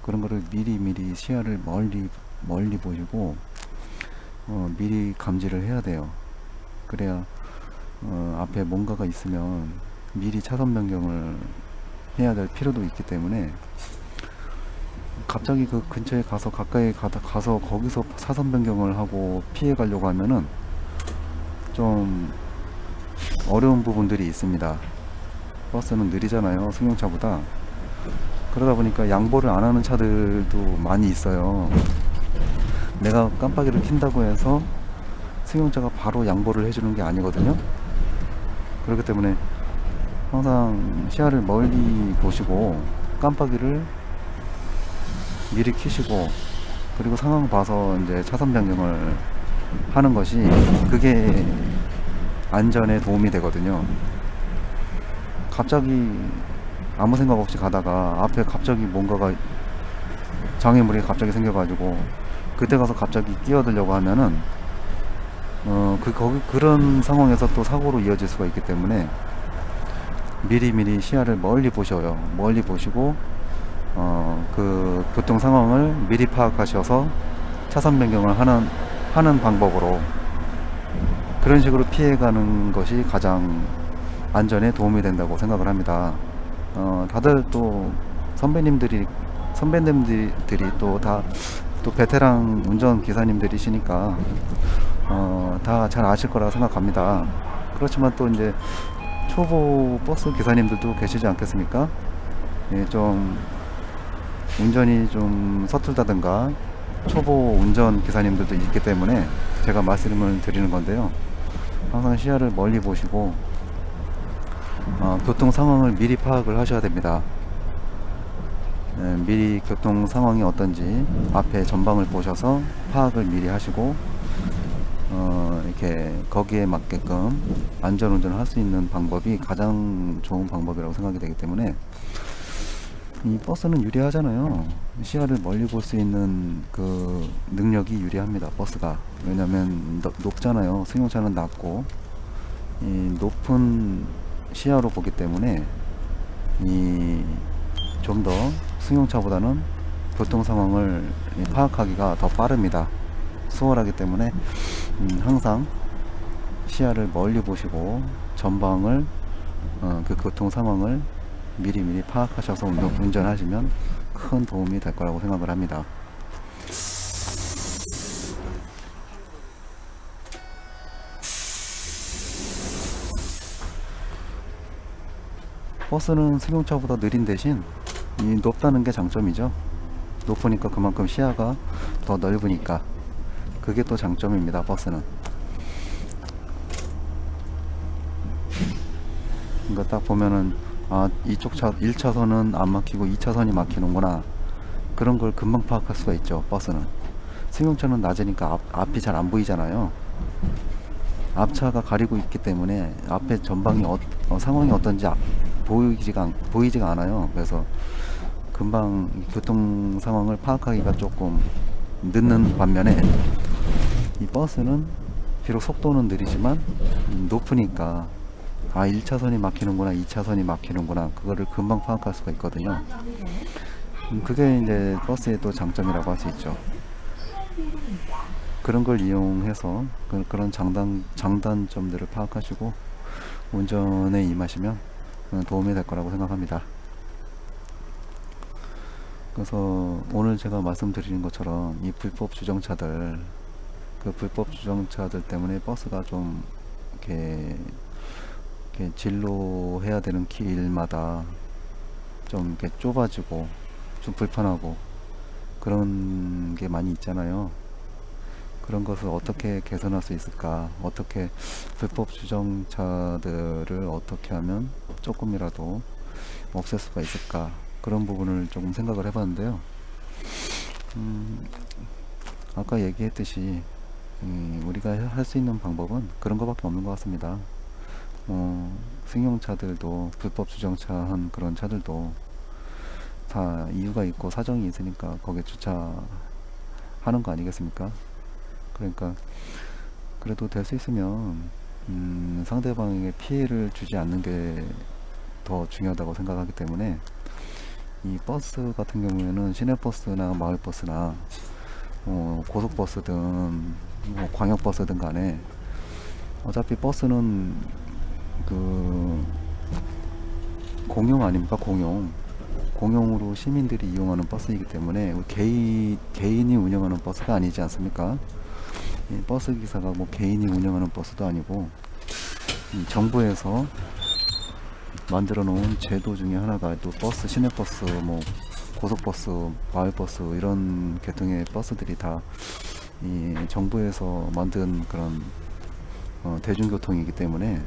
Speaker 1: 그런 거를 미리 시야를 멀리 보시고 미리 감지를 해야 돼요. 그래야 앞에 뭔가가 있으면 미리 차선 변경을 해야 될 필요도 있기 때문에, 갑자기 그 근처에 가서 가까이 가서 거기서 차선 변경을 하고 피해 가려고 하면은 좀 어려운 부분들이 있습니다. 버스는 느리잖아요, 승용차보다. 그러다 보니까 양보를 안 하는 차들도 많이 있어요. 내가 깜빡이를 킨다고 해서 승용차가 바로 양보를 해주는 게 아니거든요. 그렇기 때문에 항상 시야를 멀리 보시고 깜빡이를 미리 켜시고, 그리고 상황 봐서 이제 차선 변경을 하는 것이, 그게 안전에 도움이 되거든요. 갑자기 아무 생각 없이 가다가 앞에 갑자기 뭔가가, 장애물이 갑자기 생겨가지고 그때 가서 갑자기 끼어들려고 하면은 그런 상황에서 또 사고로 이어질 수가 있기 때문에 미리 시야를 멀리 보셔요. 멀리 보시고 그 교통 상황을 미리 파악하셔서 차선 변경을 하는 방법으로, 그런 식으로 피해가는 것이 가장 안전에 도움이 된다고 생각을 합니다. 다들 또 선배님들이 또 베테랑 운전 기사님들이시니까 다 잘 아실 거라 생각합니다. 그렇지만 또 이제 초보 버스 기사님들도 계시지 않겠습니까? 예, 좀 운전이 좀 서툴다든가 초보 운전 기사님들도 있기 때문에 제가 말씀을 드리는 건데요. 항상 시야를 멀리 보시고 교통 상황을 미리 파악을 하셔야 됩니다. 미리 교통 상황이 어떤지 앞에 전방을 보셔서 파악을 미리 하시고 이렇게 거기에 맞게끔 안전운전을 할 수 있는 방법이 가장 좋은 방법이라고 생각이 되기 때문에, 이 버스는 유리하잖아요. 시야를 멀리 볼 수 있는 그 능력이 유리합니다, 버스가. 왜냐면 높잖아요. 승용차는 낮고, 이 높은 시야로 보기 때문에 좀 더 승용차보다는 교통 상황을 파악하기가 더 빠릅니다. 수월하기 때문에 항상 시야를 멀리 보시고 전방을 그 교통 상황을 미리 파악하셔서 운전하시면 큰 도움이 될 거라고 생각을 합니다. 버스는 승용차보다 느린 대신 높다는 게 장점이죠. 높으니까 그만큼 시야가 더 넓으니까 그게 또 장점입니다, 버스는. 그러니까 딱 보면은 이쪽 1차선은 안 막히고 2차선이 막히는구나, 그런 걸 금방 파악할 수가 있죠, 버스는. 승용차는 낮으니까 앞이 잘 안 보이잖아요. 앞차가 가리고 있기 때문에 앞에 전방이 상황이 어떤지 보이지가 않아요. 그래서 금방 교통 상황을 파악하기가 조금 늦는 반면에, 이 버스는 비록 속도는 느리지만 높으니까 1차선이 막히는구나, 2차선이 막히는구나, 그거를 금방 파악할 수가 있거든요. 그게 이제 버스의 또 장점이라고 할 수 있죠. 그런 걸 이용해서 그런 장단점들을 파악하시고 운전에 임하시면 도움이 될 거라고 생각합니다. 그래서 오늘 제가 말씀드리는 것처럼 이 불법 주정차들 때문에 버스가 좀 이렇게 진로해야 되는 길마다 좀 이렇게 좁아지고 좀 불편하고 그런 게 많이 있잖아요. 그런 것을 어떻게 개선할 수 있을까? 어떻게 불법 주정차들을 어떻게 하면 조금이라도 없앨 수가 있을까? 그런 부분을 조금 생각을 해봤는데요. 아까 얘기했듯이 우리가 할 수 있는 방법은 그런 것밖에 없는 것 같습니다. 승용차들도 불법 주정차한 그런 차들도 다 이유가 있고 사정이 있으니까 거기에 주차하는 거 아니겠습니까? 그러니까 그래도 될 수 있으면 상대방에게 피해를 주지 않는 게 더 중요하다고 생각하기 때문에 이 버스 같은 경우에는 시내버스나 마을버스나 고속버스든 뭐 광역버스든 간에 어차피 버스는 그 공용 아닙니까? 공용으로 시민들이 이용하는 버스이기 때문에 개인이 운영하는 버스가 아니지 않습니까? 이 버스 기사가 뭐 개인이 운영하는 버스도 아니고 정부에서 만들어 놓은 제도 중에 하나가 또 버스, 시내버스, 뭐 고속버스, 마을버스 이런 계통의 버스들이 다 이 정부에서 만든 그런 대중교통이기 때문에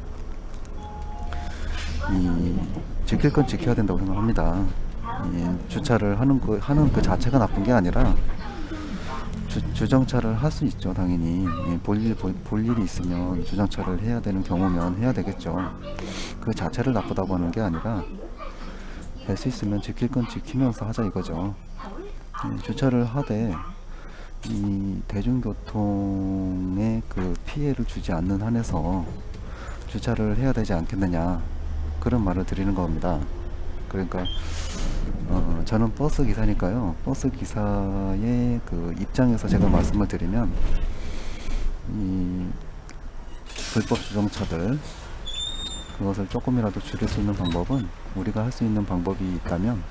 Speaker 1: 이 지킬 건 지켜야 된다고 생각합니다. 주차를 하는 그 자체가 나쁜 게 아니라 주정차를 할 수 있죠. 당연히 볼 일이 있으면 주정차를 해야 되는 경우면 해야 되겠죠. 그 자체를 나쁘다고 하는 게 아니라 될 수 있으면 지킬 건 지키면서 하자 이거죠. 주차를 하되 이 대중교통에 그 피해를 주지 않는 한에서 주차를 해야 되지 않겠느냐 그런 말을 드리는 겁니다. 그러니까 저는 버스 기사니까요. 버스 기사의 그 입장에서 제가 말씀을 드리면 이 불법 주정차들 그것을 조금이라도 줄일 수 있는 방법은 우리가 할 수 있는 방법이 있다면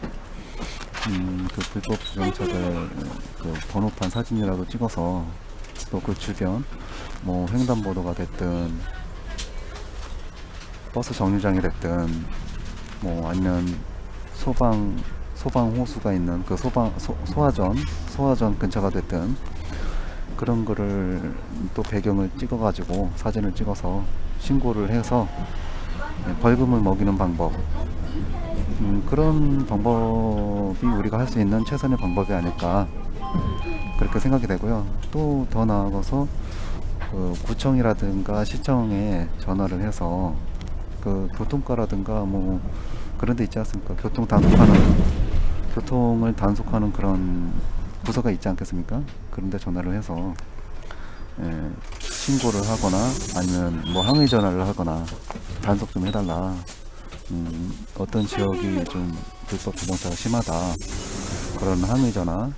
Speaker 1: 그 불법 주정차들 그 번호판 사진이라도 찍어서 또 그 주변 뭐 횡단보도가 됐든 버스 정류장이 됐든 뭐 아니면 소방 호수가 있는 그 소화전 근처가 됐든 그런 거를 또 배경을 찍어 가지고 사진을 찍어서 신고를 해서 벌금을 먹이는 방법 그런 방법이 우리가 할 수 있는 최선의 방법이 아닐까 그렇게 생각이 되고요. 또 더 나아가서 그 구청이라든가 시청에 전화를 해서 그 교통과라든가 뭐 그런 데 있지 않습니까? 교통을 단속하는 그런 부서가 있지 않겠습니까? 그런 데 전화를 해서 신고를 하거나 아니면 뭐 항의 전화를 하거나 단속 좀 해달라. 어떤 지역이 좀 불법 주정차가 심하다. 그런 항의 전화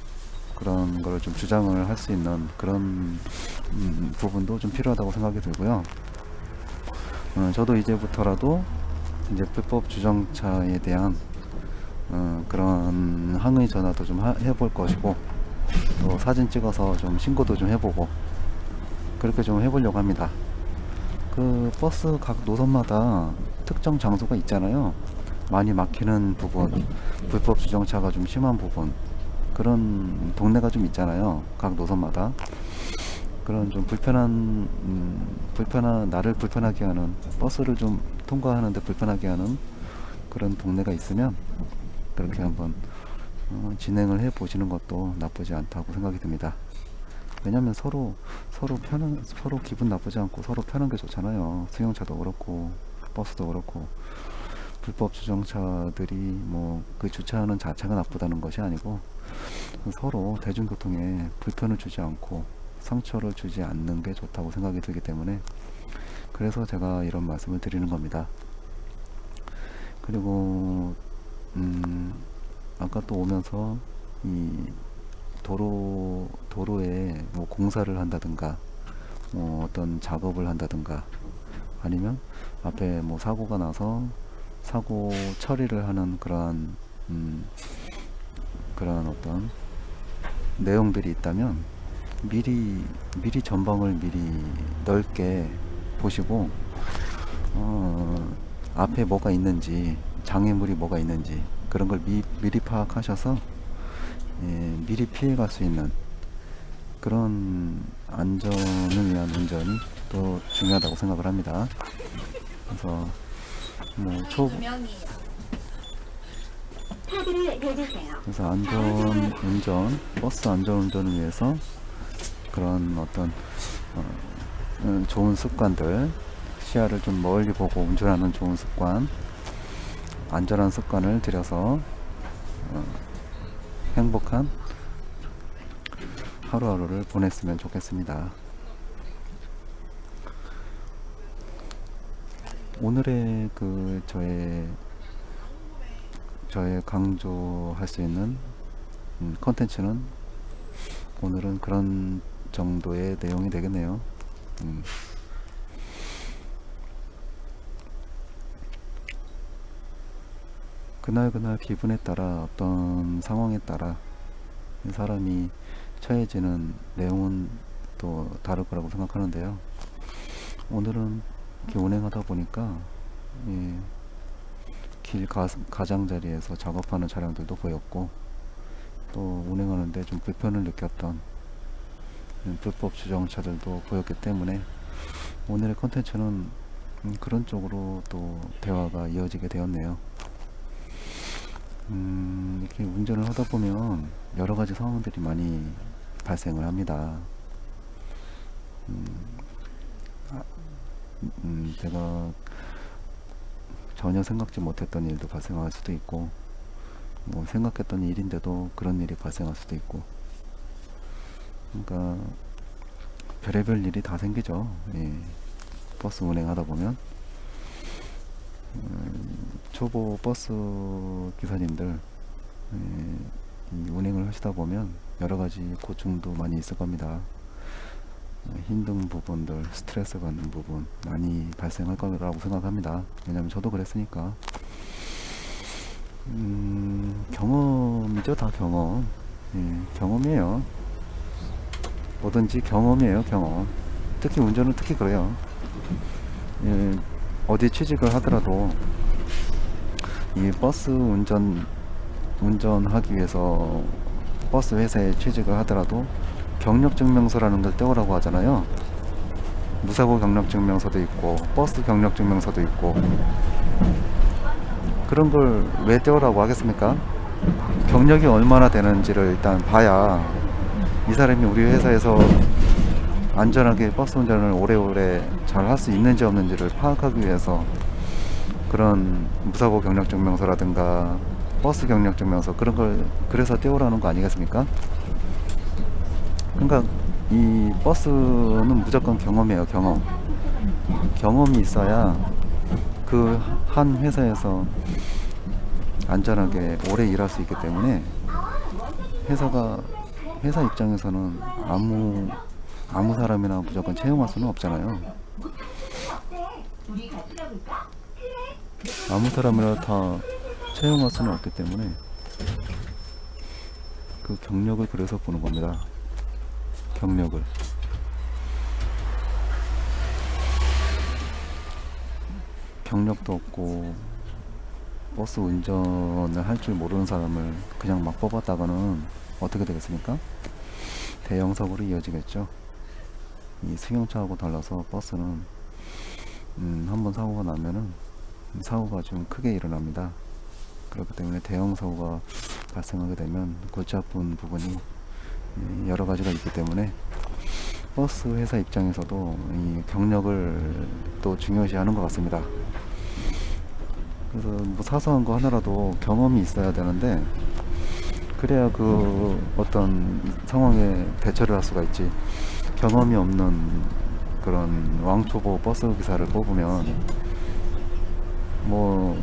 Speaker 1: 그런 거를 좀 주장을 할 수 있는 그런 부분도 좀 필요하다고 생각이 들고요. 저도 이제부터라도 이제 불법 주정차에 대한 그런 항의 전화도 좀 해볼 것이고 또 사진 찍어서 좀 신고도 좀 해보고 그렇게 좀 해보려고 합니다. 그 버스 각 노선마다 특정 장소가 있잖아요. 많이 막히는 부분, 불법 주정차가 좀 심한 부분 그런 동네가 좀 있잖아요. 각 노선마다 그런 좀 나를 불편하게 하는 버스를 좀 통과하는데 불편하게 하는 그런 동네가 있으면 그렇게 한번 진행을 해 보시는 것도 나쁘지 않다고 생각이 듭니다. 왜냐면 서로 기분 나쁘지 않고 서로 편한 게 좋잖아요. 승용차도 그렇고 버스도 그렇고 불법 주정차들이 뭐 그 주차하는 자체가 나쁘다는 것이 아니고 서로 대중교통에 불편을 주지 않고 상처를 주지 않는 게 좋다고 생각이 들기 때문에 그래서 제가 이런 말씀을 드리는 겁니다. 그리고 아까 또 오면서 이 도로에 뭐 공사를 한다든가 뭐 어떤 작업을 한다든가 아니면 앞에 뭐 사고가 나서 사고 처리를 하는 그러한 어떤 내용들이 있다면 미리 전방을 미리 넓게 보시고 앞에 뭐가 있는지 장애물이 뭐가 있는지 그런 걸 미리 파악하셔서 미리 피해갈 수 있는 그런 안전을 위한 운전이 또 중요하다고 생각을 합니다. 그래서 뭐
Speaker 2: 카드를 대주세요.
Speaker 1: 그래서 안전 운전, 버스 안전 운전을 위해서 그런 어떤 좋은 습관들, 시야를 좀 멀리 보고 운전하는 좋은 습관, 안전한 습관을 들여서 행복한 하루하루를 보냈으면 좋겠습니다. 오늘의 그 저의 강조할 수 있는 컨텐츠는 오늘은 그런 정도의 내용이 되겠네요. 그날 기분에 따라 어떤 상황에 따라 사람이 처해지는 내용은 또 다를 거라고 생각하는데요. 오늘은 이렇게 운행하다 보니까 길 가장자리에서 작업하는 차량들도 보였고, 또 운행하는데 좀 불편을 느꼈던 불법 주정차들도 보였기 때문에 오늘의 컨텐츠는 그런 쪽으로 또 대화가 이어지게 되었네요. 이렇게 운전을 하다 보면 여러 가지 상황들이 많이 발생을 합니다. 제가 전혀 생각지 못했던 일도 발생할 수도 있고, 뭐 생각했던 일인데도 그런 일이 발생할 수도 있고, 그러니까 별의별 일이 다 생기죠. 버스 운행하다 보면 초보 버스 기사님들 이 운행을 하시다 보면 여러 가지 고충도 많이 있을 겁니다. 힘든 부분들, 스트레스 받는 부분 많이 발생할 거라고 생각합니다. 왜냐면 저도 그랬으니까. 경험이죠. 다 경험. 경험이에요. 뭐든지 경험이에요. 경험. 특히 운전은 특히 그래요. 어디 취직을 하더라도 이 버스 운전하기 위해서 버스 회사에 취직을 하더라도 경력증명서라는 걸 떼오라고 하잖아요. 무사고 경력증명서도 있고 버스 경력증명서도 있고, 그런 걸 왜 떼오라고 하겠습니까? 경력이 얼마나 되는지를 일단 봐야 이 사람이 우리 회사에서 안전하게 버스 운전을 오래오래 잘 할 수 있는지 없는지를 파악하기 위해서 그런 무사고 경력증명서라든가 버스 경력증명서, 그런 걸 그래서 떼오라는 거 아니겠습니까? 그러니까 이 버스는 무조건 경험이에요. 경험이 있어야 그 한 회사에서 안전하게 오래 일할 수 있기 때문에 회사 입장에서는 아무 사람이나 무조건 채용할 수는 없잖아요. 아무 사람이나 다 채용할 수는 없기 때문에 그 경력을 그래서 보는 겁니다. 경력도 없고 버스 운전을 할 줄 모르는 사람을 그냥 막 뽑았다가는 어떻게 되겠습니까? 대형 사고로 이어지겠죠. 이 승용차하고 달라서 버스는 한번 사고가 나면은 사고가 좀 크게 일어납니다. 그렇기 때문에 대형 사고가 발생하게 되면 골치 아픈 부분이 여러 가지가 있기 때문에 버스 회사 입장에서도 이 경력을 또 중요시하는 것 같습니다. 그래서 뭐 사소한 거 하나라도 경험이 있어야 되는데, 그래야 그 어떤 상황에 대처를 할 수가 있지. 경험이 없는 그런 왕초보 버스 기사를 뽑으면 뭐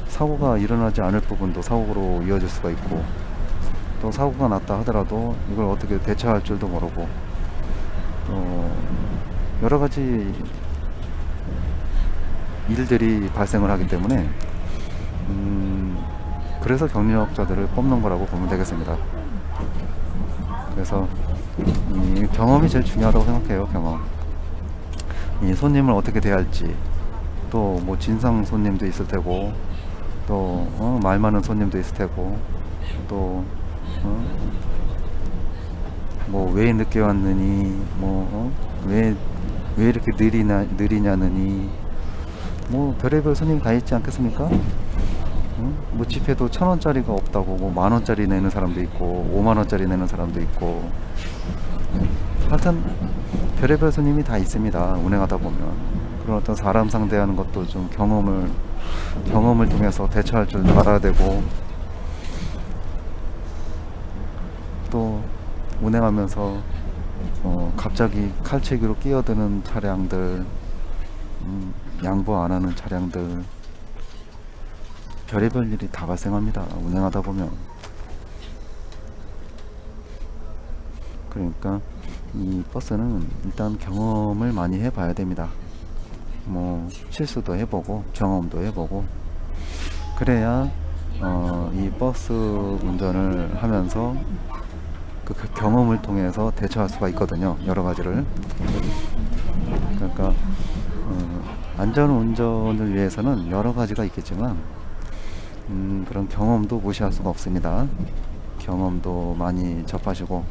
Speaker 1: 사고가 일어나지 않을 부분도 사고로 이어질 수가 있고, 또 사고가 났다 하더라도 이걸 어떻게 대처할 줄도 모르고, 또 여러 가지 일들이 발생을 하기 때문에 그래서 경력자들을 뽑는 거라고 보면 되겠습니다. 그래서 이 경험이 제일 중요하다고 생각해요. 경험. 이 손님을 어떻게 대할지, 또 뭐 진상 손님도 있을 테고, 또 말 많은 손님도 있을 테고, 또 뭐 왜 늦게 왔느니, 왜 이렇게 느리냐느니, 뭐 별의별 손님이 다 있지 않겠습니까? 뭐 집회도 1,000원짜리가 없다고 뭐 10,000원짜리 내는 사람도 있고 50,000원짜리 내는 사람도 있고, 하여튼 별의별 손님이 다 있습니다, 운행하다 보면. 그런 어떤 사람 상대하는 것도 좀 경험을 통해서 대처할 줄 알아야 되고, 또 운행하면서 갑자기 칼치기로 끼어드는 차량들, 양보 안 하는 차량들, 별의별 일이 다 발생합니다, 운행하다 보면. 그러니까 이 버스는 일단 경험을 많이 해봐야 됩니다. 뭐 실수도 해보고 경험도 해보고, 그래야 이 버스 운전을 하면서 그 경험을 통해서 대처할 수가 있거든요, 여러 가지를. 그러니까 안전 운전을 위해서는 여러 가지가 있겠지만 그런 경험도 무시할 수가 없습니다. 경험도 많이 접하시고,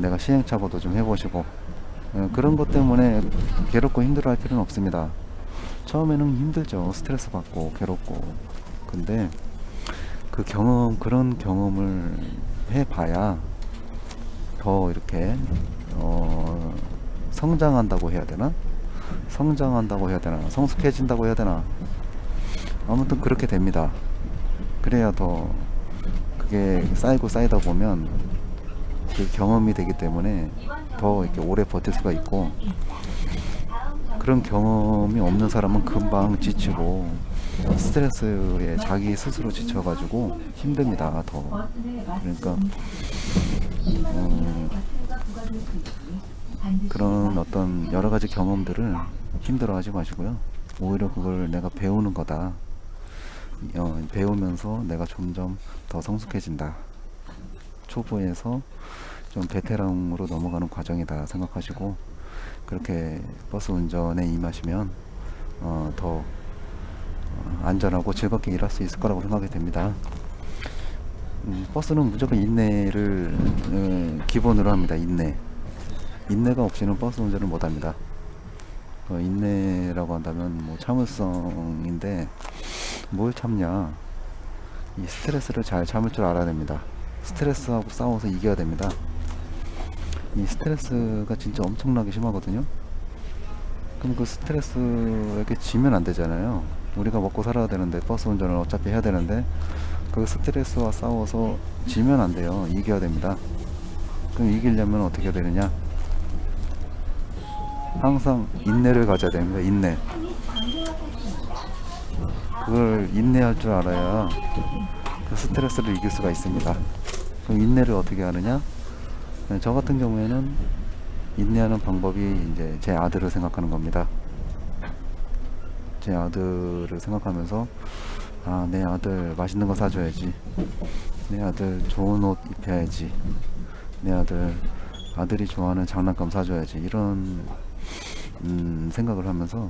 Speaker 1: 내가 시행착오도 좀 해보시고, 그런 것 때문에 괴롭고 힘들어 할 필요는 없습니다. 처음에는 힘들죠, 스트레스 받고 괴롭고. 근데 그런 경험을 해봐야 더 이렇게 성장한다고 해야 되나, 성숙해진다고 해야 되나, 아무튼 그렇게 됩니다. 그래야 더 그게 쌓이다 보면 그 경험이 되기 때문에 더 이렇게 오래 버틸 수가 있고, 그런 경험이 없는 사람은 금방 지치고 스트레스에 자기 스스로 지쳐가지고 힘듭니다, 더. 그러니까 그런 어떤 여러 가지 경험들을 힘들어하지 마시고요, 오히려 그걸 내가 배우는 거다, 배우면서 내가 점점 더 성숙해진다, 초보에서 좀 베테랑으로 넘어가는 과정이다 생각하시고, 그렇게 버스 운전에 임하시면 더 안전하고 즐겁게 일할 수 있을 거라고 생각이 됩니다. 버스는 무조건 인내를 기본으로 합니다. 인내가 없이는 버스 운전을 못합니다. 인내라고 한다면 뭐 참을성인데, 뭘 참냐, 이 스트레스를 잘 참을 줄 알아야 됩니다. 스트레스하고 싸워서 이겨야 됩니다. 이 스트레스가 진짜 엄청나게 심하거든요. 그럼 그 스트레스에게 지면 안 되잖아요. 우리가 먹고 살아야 되는데, 버스 운전을 어차피 해야 되는데, 그 스트레스와 싸워서 지면 안 돼요. 이겨야 됩니다. 그럼 이기려면 어떻게 해야 되느냐, 항상 인내를 가져야 됩니다. 인내. 그걸 인내할 줄 알아야 그 스트레스를 이길 수가 있습니다. 그럼 인내를 어떻게 하느냐, 저 같은 경우에는 인내하는 방법이 이제 제 아들을 생각하는 겁니다. 제 아들을 생각하면서, 내 아들 맛있는 거 사줘야지, 내 아들 좋은 옷 입혀야지, 내 아들이 좋아하는 장난감 사줘야지, 이런 생각을 하면서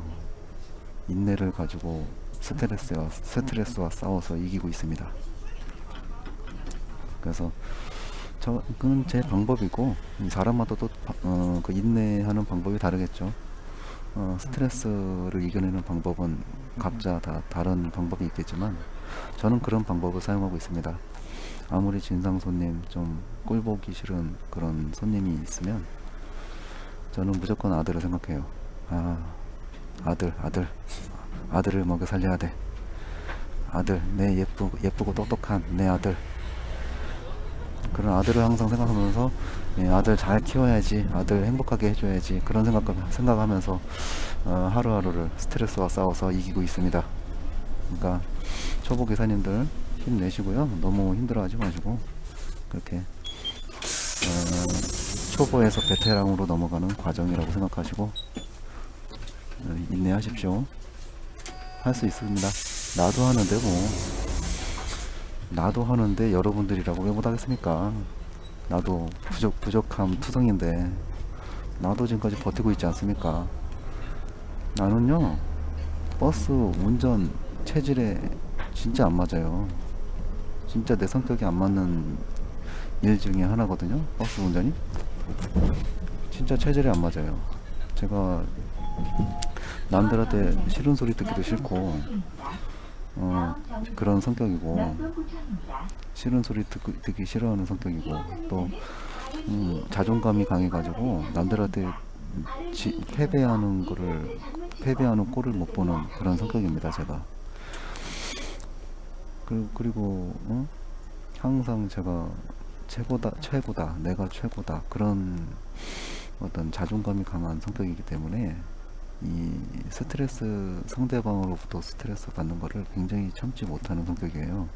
Speaker 1: 인내를 가지고 스트레스와 싸워서 이기고 있습니다. 그래서 그건 제 방법이고, 사람마다 또 그 인내하는 방법이 다르겠죠. 스트레스를 이겨내는 방법은 각자 다 다른 방법이 있겠지만, 저는 그런 방법을 사용하고 있습니다. 아무리 진상 손님, 좀 꼴보기 싫은 그런 손님이 있으면 저는 무조건 아들을 생각해요. 아들을 먹여 살려야 돼. 아들, 내 예쁘고 똑똑한 내 아들. 그런 아들을 항상 생각하면서, 아들 잘 키워야지, 아들 행복하게 해줘야지, 그런 생각하면서 하루하루를 스트레스와 싸워서 이기고 있습니다. 그러니까 초보 기사님들 힘내시고요, 너무 힘들어하지 마시고, 그렇게 초보에서 베테랑으로 넘어가는 과정이라고 생각하시고 인내하십시오. 할 수 있습니다. 나도 하는데 나도 하는데 여러분들이라고 왜 못하겠습니까? 나도 부족함 투성인데 나도 지금까지 버티고 있지 않습니까? 나는요, 버스 운전 체질에 진짜 안 맞아요. 진짜 내 성격이 안 맞는 일 중에 하나거든요. 버스 운전이 진짜 체질이 안 맞아요. 제가 남들한테 싫은 소리 듣기도 싫고 그런 성격이고, 싫은 소리 듣기 싫어하는 성격이고, 또 자존감이 강해가지고 남들한테 패배하는 꼴을 못 보는 그런 성격입니다, 제가. 그리고 항상 제가 최고다, 내가 최고다, 그런 어떤 자존감이 강한 성격이기 때문에 이 상대방으로부터 스트레스 받는 거를 굉장히 참지 못하는 성격이에요.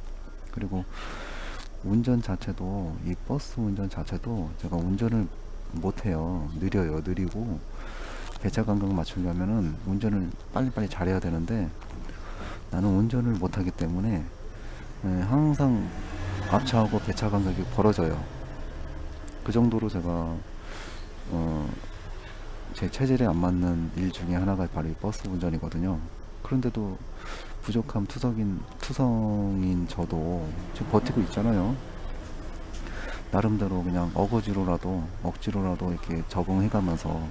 Speaker 1: 그리고 운전 자체도, 이 버스 운전 자체도 제가 운전을 못해요. 느리고, 배차 간격 맞추려면은 운전을 빨리빨리 잘해야 되는데 나는 운전을 못하기 때문에 항상 앞차하고 배차 간격이 벌어져요. 그 정도로 제가 제 체질에 안 맞는 일 중에 하나가 바로 이 버스 운전이거든요. 그런데도 부족함 투성인 저도 지금 버티고 있잖아요. 나름대로 그냥 억지로라도 이렇게 적응해가면서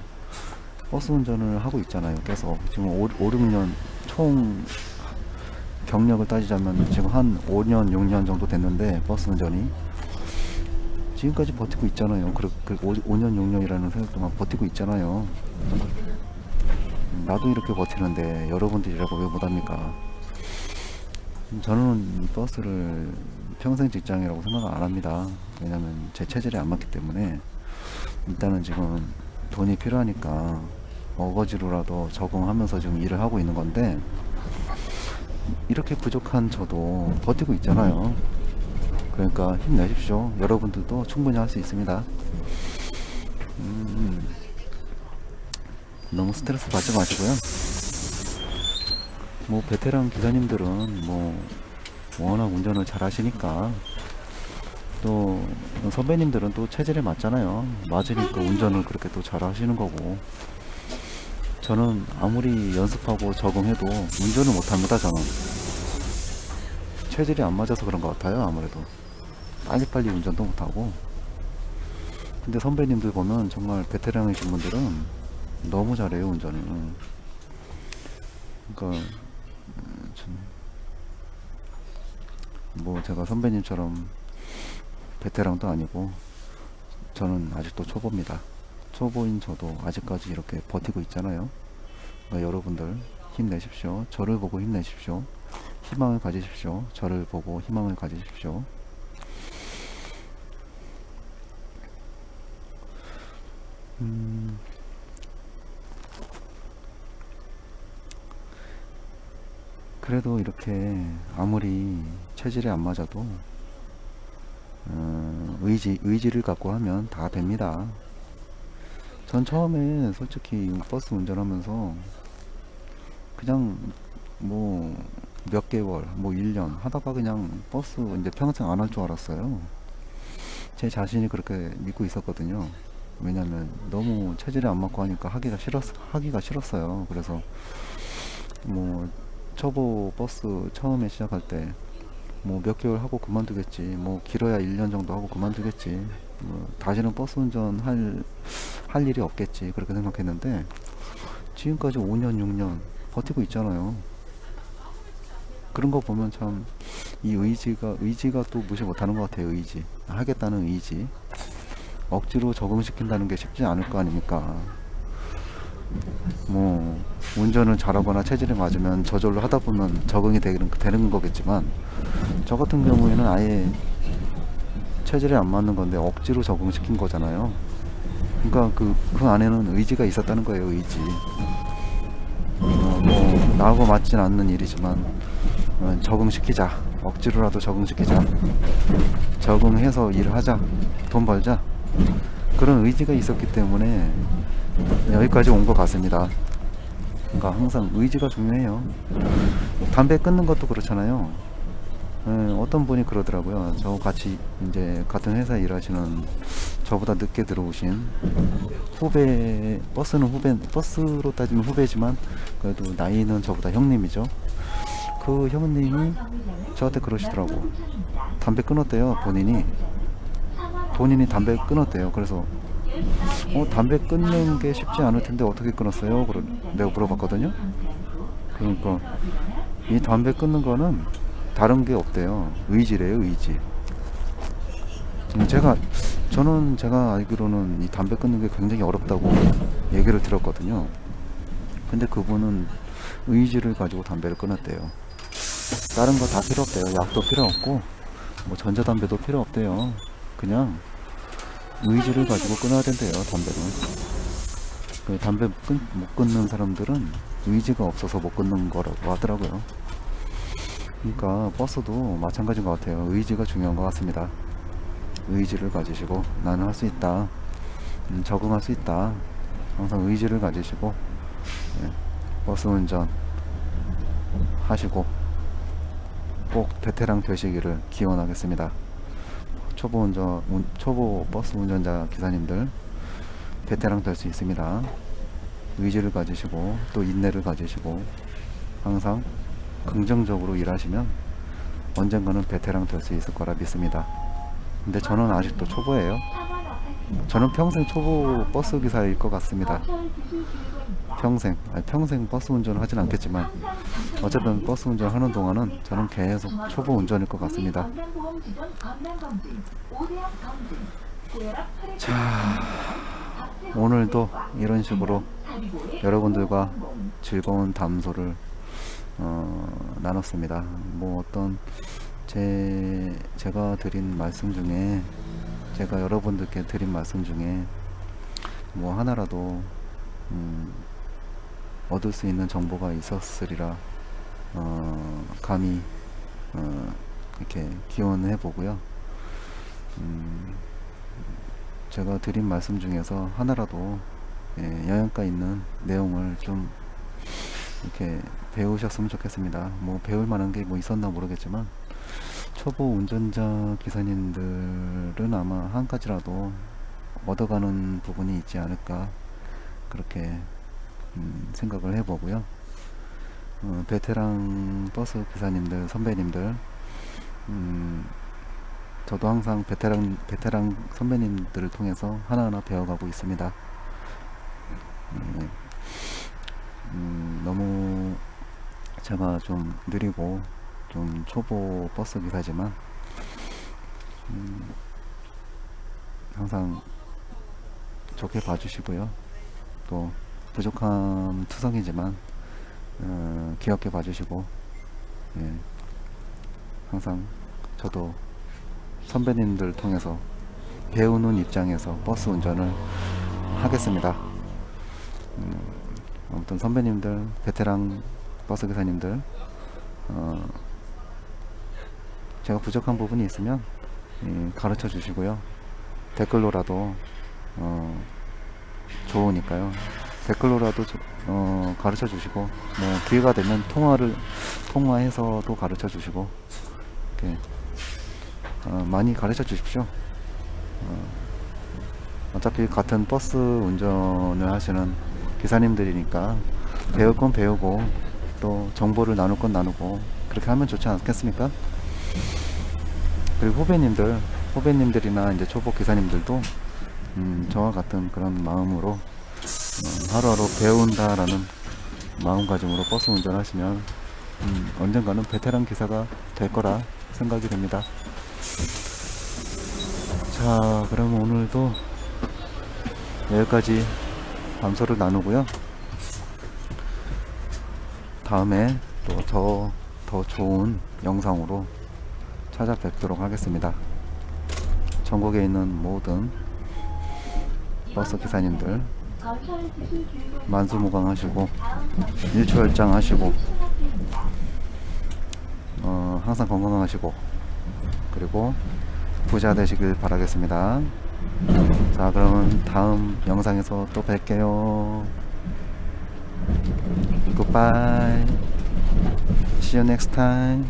Speaker 1: 버스 운전을 하고 있잖아요. 계속 지금 5, 6년 총 경력을 따지자면 지금 한 5년 6년 정도 됐는데, 버스 운전이 지금까지 버티고 있잖아요. 5년 6년이라는 세월 동안 버티고 있잖아요. 나도 이렇게 버티는데 여러분들이라고 왜 못합니까? 저는 이 버스를 평생 직장이라고 생각 안 합니다. 왜냐면 제 체질에 안 맞기 때문에. 일단은 지금 돈이 필요하니까 어거지로라도 적응하면서 지금 일을 하고 있는 건데, 이렇게 부족한 저도 버티고 있잖아요. 그러니까 힘내십시오. 여러분들도 충분히 할 수 있습니다. 너무 스트레스 받지 마시고요. 뭐 베테랑 기사님들은 뭐 워낙 운전을 잘 하시니까, 또 선배님들은 또 체질에 맞잖아요. 맞으니까 운전을 그렇게 또 잘 하시는 거고, 저는 아무리 연습하고 적응해도 운전을 못합니다. 저는 체질이 안 맞아서 그런 것 같아요. 아무래도 빨리빨리 운전도 못하고. 근데 선배님들 보면 정말 베테랑이신 분들은 너무 잘해요, 운전을. 그러니까 뭐 제가 선배님처럼 베테랑도 아니고, 저는 아직도 초보입니다. 초보인 저도 아직까지 이렇게 버티고 있잖아요. 그러니까 여러분들 힘내십시오. 저를 보고 힘내십시오. 희망을 가지십시오. 저를 보고 희망을 가지십시오. 그래도 이렇게 아무리 체질이 안 맞아도 의지를 갖고 하면 다 됩니다. 전 처음에 솔직히 버스 운전하면서 그냥 뭐 몇 개월, 뭐 1년 하다가 그냥 버스 이제 평생 안 할 줄 알았어요. 제 자신이 그렇게 믿고 있었거든요. 왜냐면 너무 체질이 안 맞고 하니까 하기가 싫었어요. 그래서 뭐 초보 버스 처음에 시작할 때 뭐 몇 개월 하고 그만두겠지, 뭐 길어야 1년 정도 하고 그만두겠지, 뭐 다시는 버스 운전 할 일이 없겠지, 그렇게 생각했는데 지금까지 5년 6년 버티고 있잖아요. 그런 거 보면 참 이 의지가 또 무시 못하는 것 같아요. 하겠다는 의지. 억지로 적응시킨다는 게 쉽지 않을 거 아닙니까? 뭐 운전을 잘하거나 체질에 맞으면 저절로 하다 보면 적응이 되는 거겠지만, 저 같은 경우에는 아예 체질에 안 맞는 건데 억지로 적응시킨 거잖아요. 그러니까 그 안에는 의지가 있었다는 거예요. 의지. 뭐 나하고 맞진 않는 일이지만 적응시키자, 억지로라도 적응시키자, 적응해서 일을 하자, 돈 벌자, 그런 의지가 있었기 때문에 여기까지 온 것 같습니다. 그러니까 항상 의지가 중요해요. 담배 끊는 것도 그렇잖아요. 어떤 분이 그러더라고요. 저 같이 이제 같은 회사 일하시는, 저보다 늦게 들어오신 후배, 버스로 따지면 후배지만 그래도 나이는 저보다 형님이죠. 그 형님이 저한테 그러시더라고. 담배 끊었대요, 본인이. 본인이 담배 끊었대요. 그래서 담배 끊는 게 쉽지 않을 텐데 어떻게 끊었어요? 내가 물어봤거든요. 그러니까 이 담배 끊는 거는 다른 게 없대요. 의지래요, 의지. 저는 제가 알기로는 이 담배 끊는 게 굉장히 어렵다고 얘기를 들었거든요. 근데 그분은 의지를 가지고 담배를 끊었대요. 다른 거 다 필요 없대요. 약도 필요 없고 뭐 전자담배도 필요 없대요. 그냥 의지를 가지고 끊어야 된대요, 담배는. 담배 못 끊는 사람들은 의지가 없어서 못 끊는 거라고 하더라고요. 그러니까 버스도 마찬가지인 것 같아요. 의지가 중요한 것 같습니다. 의지를 가지시고 나는 할 수 있다, 적응할 수 있다, 항상 의지를 가지시고 버스 운전 하시고 꼭 베테랑 되시기를 기원하겠습니다. 초보 버스 운전자 기사님들 베테랑 될 수 있습니다. 의지를 가지시고 또 인내를 가지시고 항상 긍정적으로 일하시면 언젠가는 베테랑 될 수 있을 거라 믿습니다. 근데 저는 아직도 초보예요. 저는 평생 초보 버스 기사일 것 같습니다. 평생 버스 운전을 하진 않겠지만 어쨌든 버스 운전하는 동안은 저는 계속 초보 운전일 것 같습니다. 자, 오늘도 이런 식으로 여러분들과 즐거운 담소를 나눴습니다. 뭐 어떤 제가 드린 말씀 중에, 제가 여러분들께 드린 말씀 중에 뭐 하나라도 얻을 수 있는 정보가 있었으리라 감히 이렇게 기원해 보고요. 제가 드린 말씀 중에서 하나라도 영양가 있는 내용을 좀 이렇게 배우셨으면 좋겠습니다. 뭐 배울 만한 게 뭐 있었나 모르겠지만 초보 운전자 기사님들은 아마 한 가지라도 얻어가는 부분이 있지 않을까, 그렇게 생각을 해보고요. 베테랑 버스 기사님들, 선배님들, 저도 항상 베테랑 선배님들을 통해서 하나하나 배워가고 있습니다. 너무 제가 좀 느리고 좀 초보 버스 기사지만 항상 좋게 봐주시고요. 또 부족한 투성이지만 귀엽게 봐주시고, 항상 저도 선배님들 통해서 배우는 입장에서 버스 운전을 하겠습니다. 아무튼 선배님들, 베테랑 버스 기사님들, 제가 부족한 부분이 있으면 가르쳐 주시고요. 댓글로라도 좋으니까요. 댓글로라도 가르쳐 주시고, 뭐 기회가 되면 통화해서도 가르쳐 주시고, 이렇게 많이 가르쳐 주십시오. 어차피 같은 버스 운전을 하시는 기사님들이니까 배울 건 배우고 또 정보를 나눌 건 나누고 그렇게 하면 좋지 않겠습니까? 그리고 후배님들이나 이제 초보 기사님들도 저와 같은 그런 마음으로 하루하루 배운다라는 마음가짐으로 버스 운전하시면 언젠가는 베테랑 기사가 될 거라 생각이 됩니다. 자, 그럼 오늘도 여기까지 담소를 나누고요. 다음에 또 더 좋은 영상으로 찾아뵙도록 하겠습니다. 전국에 있는 모든 버스 기사님들 만수무강하시고 일취월장하시고 항상 건강하시고 그리고 부자 되시길 바라겠습니다. 자, 그러면 다음 영상에서 또 뵐게요. Goodbye. See you next time.